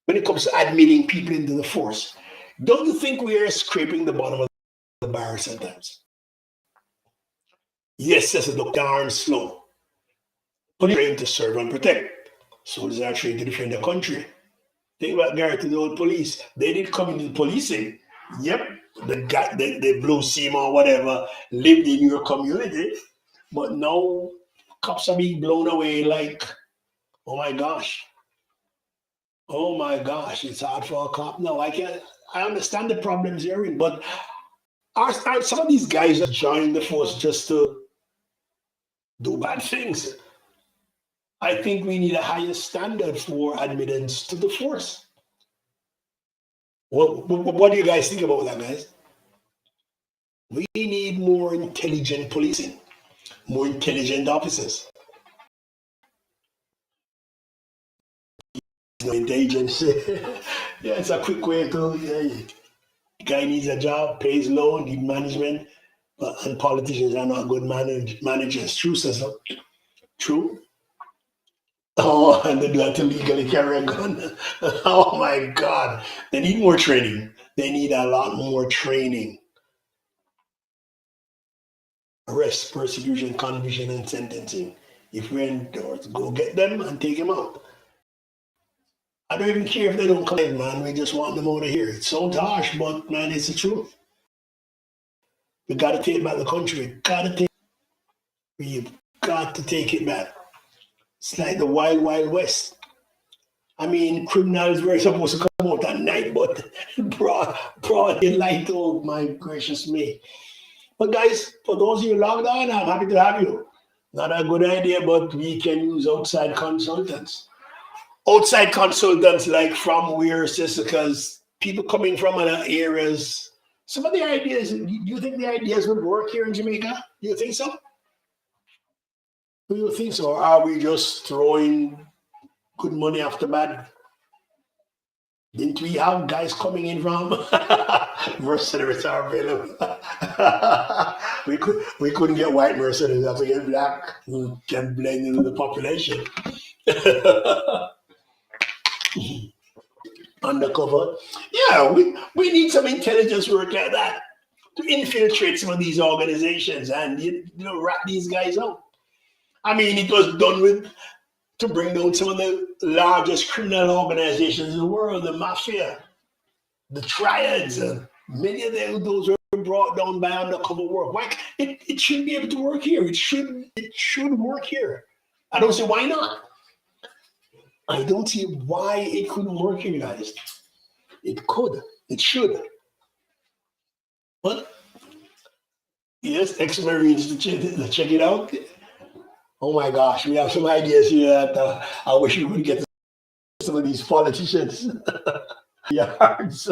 Speaker 1: when it comes to admitting people into the force? Don't you think we are scraping the bottom of the barrel sometimes? Yes, that's a darn slow. Police are trained to serve and protect. Soldiers are trained to defend the country. Think about Garrett, the old police. They didn't come into policing. Yep, the blue seam or whatever lived in your community, but now cops are being blown away like, oh my gosh. Oh my gosh, it's hard for a cop. No, I understand the problems you're in, but are some of these guys that join the force just to do bad things? I think we need a higher standard for admittance to the force. What do you guys think about that, guys? We need more intelligent policing, more intelligent officers. Intelligence. Yeah, it's a quick way to. Guy needs a job, pays low, need management, and politicians are not good managers. True, Cecil. True. Oh, and they do have to legally carry a gun. Oh my God. They need more training. They need a lot more training. Arrest, persecution, conviction, and sentencing. If we're indoors, go get them and take them out. I don't even care if they don't claim, man. We just want them out of here. It sounds harsh, but man, it's the truth. We got to take back the country. We've got to take it back. It's like the wild, wild west. I mean, criminals were supposed to come out at night, but broad daylight. Oh my gracious me! But guys, for those of you logged on, I'm happy to have you. Not a good idea, but we can use outside consultants. Outside consultants like from where, sister, because people coming from other areas. Some of the ideas. Do you think the ideas would work here in Jamaica? Do you think so? Do you think so? Or are we just throwing good money after bad? Didn't we have guys coming in from mercenaries are available? we couldn't get white mercenaries, have to get black who can blend into the population. Undercover. Yeah, we need some intelligence work like that to infiltrate some of these organizations and rat these guys out. I mean, it was done with to bring down some of the largest criminal organizations in the world, the mafia, the triads. Many of those were brought down by undercover work. Why it should be able to work here? It should work here. I don't see why not. I don't see why it couldn't work, you guys. It could. It should. But yes, ex-Marines to check it out. Oh my gosh, we have some ideas here that I wish we could get some of these politicians yards.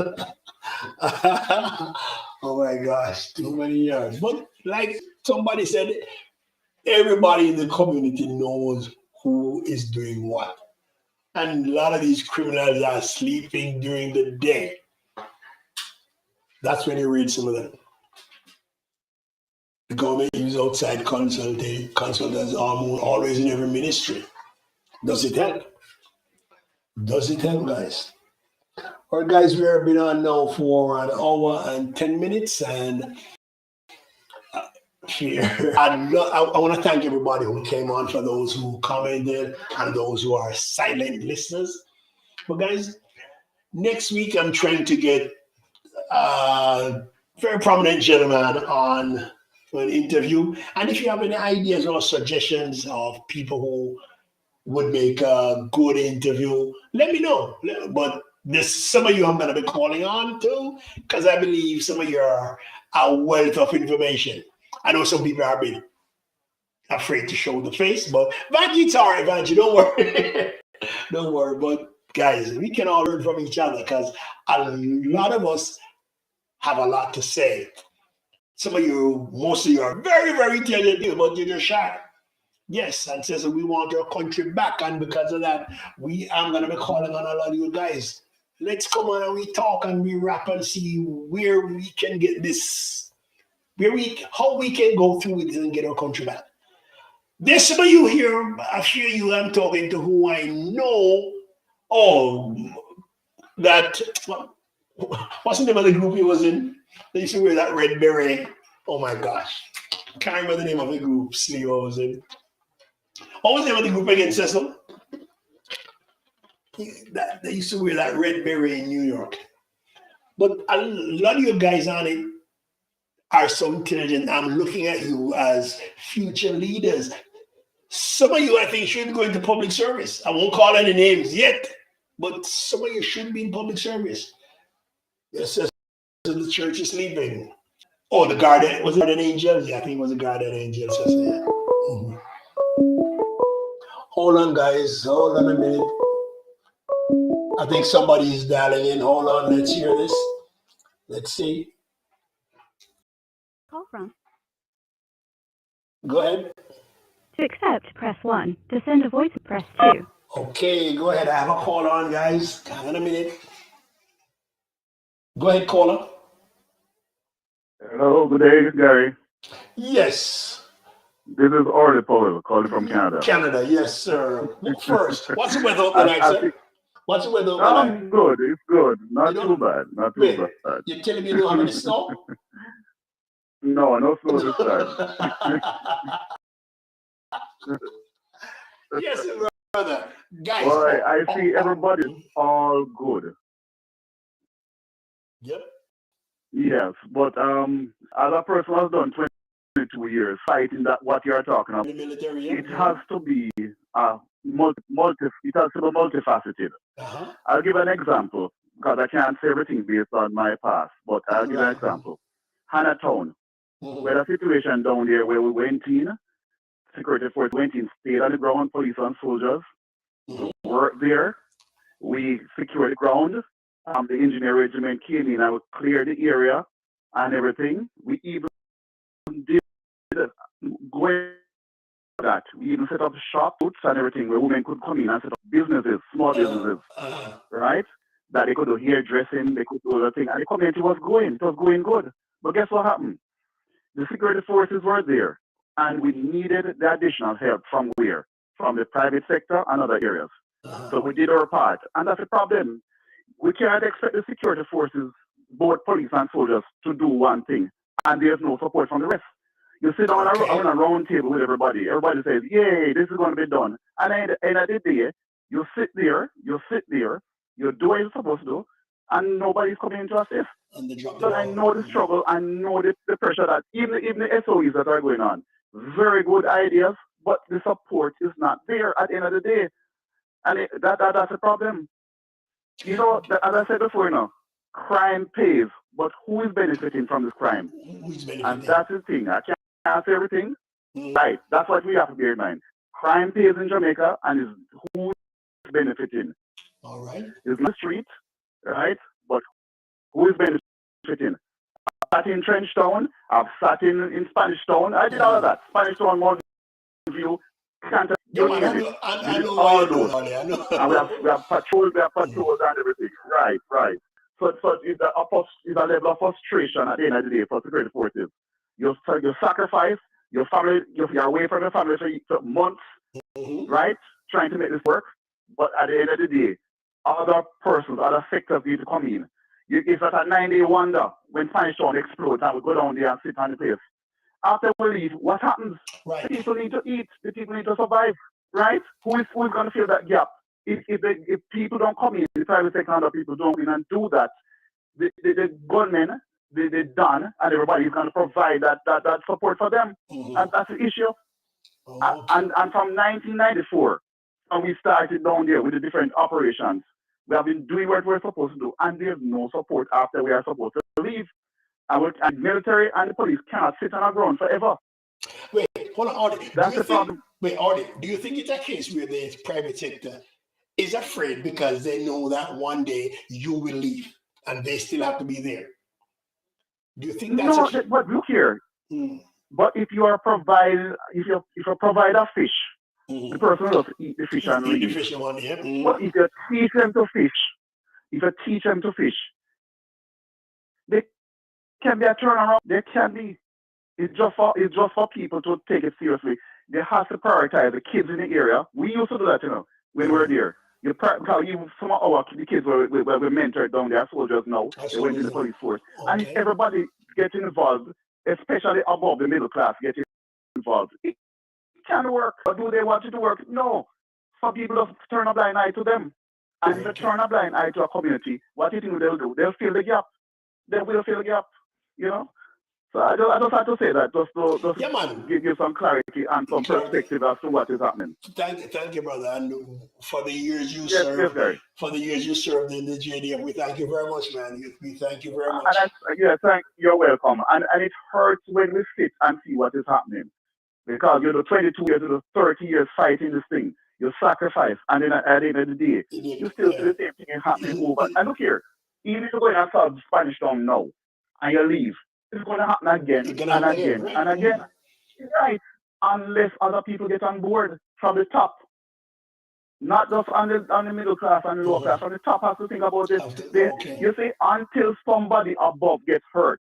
Speaker 1: Oh my gosh, too many yards. But like somebody said, everybody in the community knows who is doing what. And a lot of these criminals are sleeping during the day. That's when you read some of them. The government use outside consultants always in every ministry. Does it help? Does it help, guys? All right, guys, we have been on now for an hour and 10 minutes. And here, I want to thank everybody who came on, for those who commented and those who are silent listeners. But, guys, next week I'm trying to get a very prominent gentleman on for an interview. And if you have any ideas or suggestions of people who would make a good interview, let me know. But this some of you I'm going to be calling on too, because I believe some of you are a wealth of information. I know some people have been afraid to show the face, but Vanji, it's all right, Vanji, don't worry. Don't worry. But guys, we can all learn from each other because a lot of us have a lot to say. Some of you, most of you are very, very intelligent people, but you're just shy. Yes, and says we want our country back, and because of that, I'm gonna be calling on a lot of you guys. Let's come on and we talk and we rap and see where we can get this, how we can go through it and get our country back. There's some of you here, a few of you I'm talking to who I know. Oh, that what's the name of the group he was in? They used to wear that red beret. Oh my gosh, can't remember the name of the group. Sleeve was in. What was the name of the group again, Cecil? They used to wear that red beret in New York. But a lot of you guys on it are so intelligent. I'm looking at you as future leaders. Some of you, I think, should go into public service. I won't call any names yet, but some of you should be in public service. Yes, the church is sleeping. Oh, the guardian, was it an angel? Yeah, I think it was a guardian angel. Yeah. Mm-hmm. Hold on, guys. Hold on a minute. I think somebody is dialing in. Hold on, let's hear this. Let's see.
Speaker 2: Call from.
Speaker 1: Go ahead.
Speaker 2: To accept, press 1. To send a voice, press 2.
Speaker 1: Okay, go ahead. I have a call on, guys. Hang on a minute. Go ahead, caller.
Speaker 3: Hello, good day, Gary.
Speaker 1: Yes.
Speaker 3: This is Orly Powell calling from Canada.
Speaker 1: Canada, yes, sir. First, what's the weather tonight, sir? What's the weather tonight?
Speaker 3: Good, it's good. Not too bad. Not too bad.
Speaker 1: You're telling me you don't have any snow?
Speaker 3: No snow this time.
Speaker 1: Yes, brother. Guys.
Speaker 3: Well, I see everybody's all good.
Speaker 1: Yep.
Speaker 3: Yes, but as a person who has done 22 years fighting that what you're talking about,
Speaker 1: the military,
Speaker 3: it has to be it has to be multifaceted.
Speaker 1: Uh-huh.
Speaker 3: I'll give an example because I can't say everything based on my past, but I'll give an example. Hannah Town, we had a situation down there where we went in, security force went in, stayed on the ground, police and soldiers worked there. We secured the ground. The engineer regiment came in and we cleared the area and everything. We even did go that. We even set up shops and everything where women could come in and set up businesses, small businesses, right? That they could do hairdressing, they could do other things. And the community was going. It was going good. But guess what happened? The security forces were there and we needed the additional help from where? From the private sector and other areas. So we did our part. And that's the problem. We can't expect the security forces, both police and soldiers, to do one thing, and there's no support from the rest. You sit down on a round table with everybody. Everybody says, "Yay, this is going to be done." And at the end of the day, you sit there, you do what you're supposed to do, and nobody's coming in to assist. So I know the struggle, I know the pressure that even the SOEs that are going on, very good ideas, but the support is not there at the end of the day. And that's a problem. You know, as I said before, crime pays, but who is benefiting from this crime?
Speaker 1: Who's benefiting?
Speaker 3: And that's the thing. I can't say everything. Right. That's what we have to bear in mind. Crime pays in Jamaica, and is who is benefiting.
Speaker 1: All right.
Speaker 3: It's not the street, right? But who is benefiting? I've sat in Trench Town. I've sat in Spanish Town. I did all of that. Spanish Town, Mountain View, Canton.
Speaker 1: Yeah, man, I know
Speaker 3: all
Speaker 1: why
Speaker 3: those.
Speaker 1: I know.
Speaker 3: And we have patrols and everything. Right. So it's a level of frustration at the end of the day for security forces. You sacrifice your family, you're away from your family for months, right? Trying to make this work. But at the end of the day, other persons, other sectors need to come in. It's like a 9-day wonder when Spanish Town explodes and we go down there and sit on the place. After we leave, what happens?
Speaker 1: Right.
Speaker 3: The people need to eat. The people need to survive, right? Who is going to fill that gap? If people don't come in, the private sector and other people don't come in and do that, the gunmen, they're done, and everybody is going to provide that support for them. And that's the issue. And from 1994, when we started down there with the different operations, we have been doing what we're supposed to do, and there's no support after we are supposed to leave. And the military and the police cannot sit on our ground forever.
Speaker 1: Wait, hold on, Audie.
Speaker 3: That's the problem.
Speaker 1: Wait, Audie, do you think it's a case where the private sector is afraid because they know that one day you will leave and they still have to be there? Do you think that's
Speaker 3: but look here. But if you provide a fish, the person will eat the fish and leave. But if you teach them to fish, they can be a turnaround. They can be. It's just for people to take it seriously. They have to prioritize the kids in the area. We used to do that, when we were there. Some of the kids were mentored down there, soldiers now. They went to the police force. Okay. And if everybody gets involved, especially above the middle class, getting involved, it can work. But do they want it to work? No. Some people just turn a blind eye to them. And if they turn a blind eye to a community, what do you think they'll do? They'll fill the gap. They will fill the gap, So I just have to say that just to give you some clarity and some perspective as to what is happening.
Speaker 1: Thank you, brother. And for the years you served, in the JDF, we thank you very much, man. We thank you very much.
Speaker 3: You're welcome. And it hurts when we sit and see what is happening, because 22 years to 30 years fighting this thing, you sacrifice, and then at the end of the day, you still see the same thing happening over. And look here, even if you're going to solve Spanish Town now, and you leave, it's going to happen again and again and again. Right. Unless other people get on board from the top. Not just on the middle class and the lower class. From the top has to think about this. You see, until somebody above gets hurt.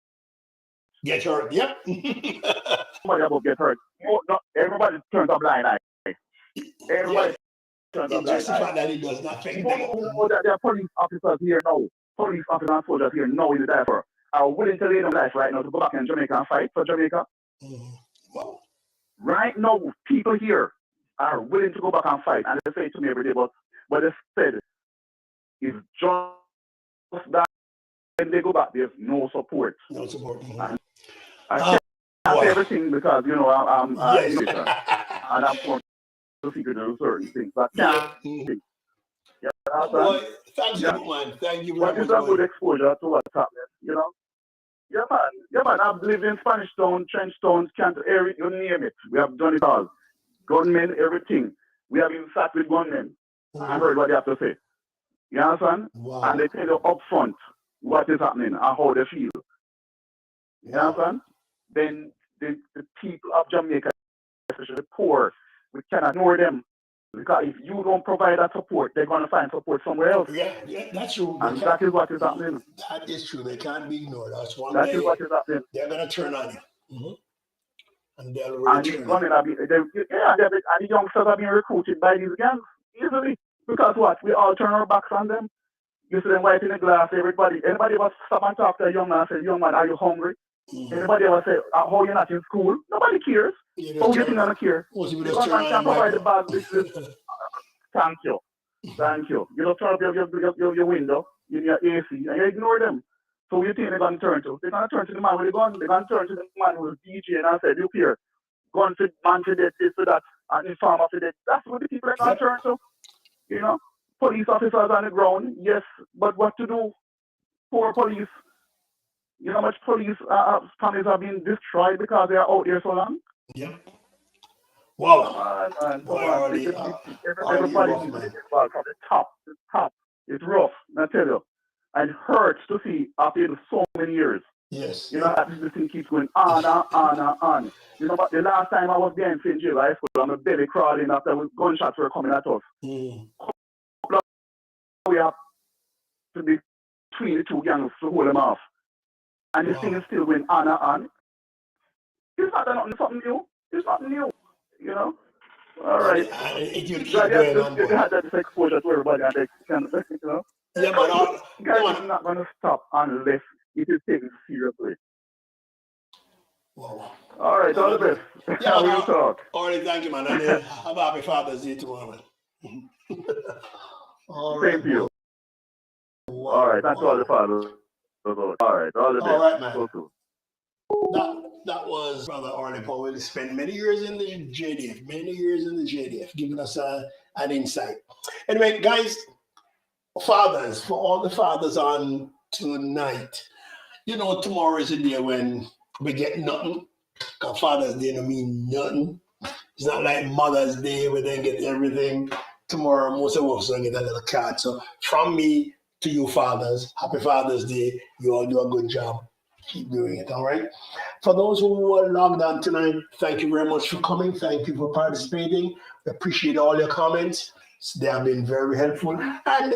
Speaker 1: Yep.
Speaker 3: Somebody above gets hurt. Everybody turns a blind eye. Everybody turns a blind eye.
Speaker 1: That it does not affect them.
Speaker 3: There are police officers here now. Police officers and soldiers here now in the diaspora are willing to lay down life right now to go back in Jamaica and fight for Jamaica.
Speaker 1: Wow.
Speaker 3: Right now, people here are willing to go back and fight, and they say to me every day, but what they said is just that when they go back, there's no support.
Speaker 1: No support.
Speaker 3: And I can't say everything because, I'm and I'm going to figure out certain things. But
Speaker 1: thank you, man. Thank you very much.
Speaker 3: But it's a good exposure to what's happening, Yeah, man. I've lived in Spanish Town, Trench Town, Canton, you name it. We have done it all. Gunmen, everything. We have even sat with gunmen. I heard what they have to say. You understand?
Speaker 1: Wow.
Speaker 3: And they tell you up front what is happening and how they feel. You understand? Then the people of Jamaica, especially the poor, we cannot ignore them. Because if you don't provide that support, they're going to find support somewhere else.
Speaker 1: Yeah, that's true.
Speaker 3: And that is what is happening.
Speaker 1: That is true. They can't be ignored. That's one
Speaker 3: that
Speaker 1: day.
Speaker 3: That is what is happening.
Speaker 1: They're going to turn on you. And they'll
Speaker 3: return. And the youngsters are being recruited by these gangs easily. Because what? We all turn our backs on them. You see them wiping the glass, anybody ever stop and talk to a young man and say, young man, are you hungry? Anybody ever say, how you're not in school? Nobody cares. How you think I don't care? Because man can provide the bad business. Thank you. You don't turn up your window in your AC and you ignore them. So what do you think they're going to turn to? They're going to turn to the man with the gun. They're going to turn to the man who's DJing and say, look here, gun to man to this to that, and informer to that. That's what the people are going to turn to. You know, police officers on the ground, yes, but what to do? Poor police. You know how much police families are being destroyed because they are out here so long?
Speaker 1: Yep.
Speaker 3: Come
Speaker 1: Wow.
Speaker 3: on, man. Come
Speaker 1: Boy,
Speaker 3: on.
Speaker 1: already
Speaker 3: Everybody
Speaker 1: rough,
Speaker 3: needs to
Speaker 1: man.
Speaker 3: get involved from the top. The top. It's rough, I tell you. And it hurts to see after so many years.
Speaker 1: Yes.
Speaker 3: You know, this thing keeps going on and on and on. You know, but the last time I was there in St. James High School, I'm belly crawling after gunshots were coming at us.
Speaker 1: Mm.
Speaker 3: We have to be between the two gangs to hold them off. And this thing is still going on and on. It's not something new. It's not new. You know? All right.
Speaker 1: It will keep
Speaker 3: So
Speaker 1: going on, boy.
Speaker 3: you had that exposure to everybody and they can, you know?
Speaker 1: Yeah, man.
Speaker 3: Guys, it's not going to stop unless it is taken seriously.
Speaker 1: Wow.
Speaker 3: All right, all the best.
Speaker 1: Yeah, man,
Speaker 3: we'll talk.
Speaker 1: All right, thank you, man. And have a happy Father's Day tomorrow, man. All
Speaker 3: Same
Speaker 1: right,
Speaker 3: to you.
Speaker 1: wow.
Speaker 3: All right, that's all the fathers. All right, all the best.
Speaker 1: All right, man.
Speaker 3: So soon.
Speaker 1: That was Brother Orly Powell. He spent many years in the JDF, giving us an insight. Anyway, guys, fathers, for all the fathers on tonight, you know, tomorrow is a day when we get nothing. Because Father's Day don't mean nothing. It's not like Mother's Day where they get everything. Tomorrow, most of us will get a little card. So from me to you fathers, happy Father's Day. You all do a good job. Keep doing it, all right? For those who were logged on tonight, thank you very much for coming. Thank you for participating. We appreciate all your comments. They have been very helpful. And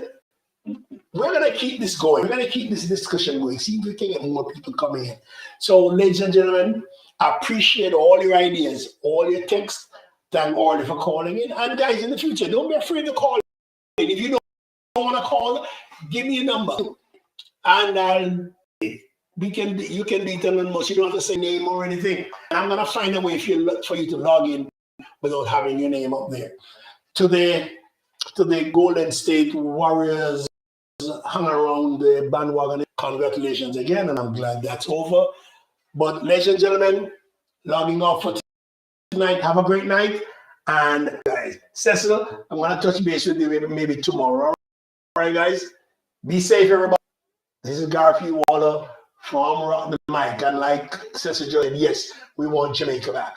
Speaker 1: we're going to keep this going. We're going to keep this discussion going. See if we can get more people coming in. So, ladies and gentlemen, I appreciate all your ideas, all your texts. Thank all for calling in. And guys, in the future, don't be afraid to call in. If you don't want to call, give me a number. And you can be it anonymous. You don't have to say name or anything. I'm going to find a way for you to log in without having your name up there. To the Golden State Warriors hung around the bandwagon. Congratulations again, and I'm glad that's over. But ladies and gentlemen, logging off for tonight. Have a great night. And guys, Cecil, I'm going to touch base with you maybe tomorrow. All right, guys? Be safe, everybody. This is Garfield Waller from Rock the Mic. And like Cecil said, yes, we want Jamaica back.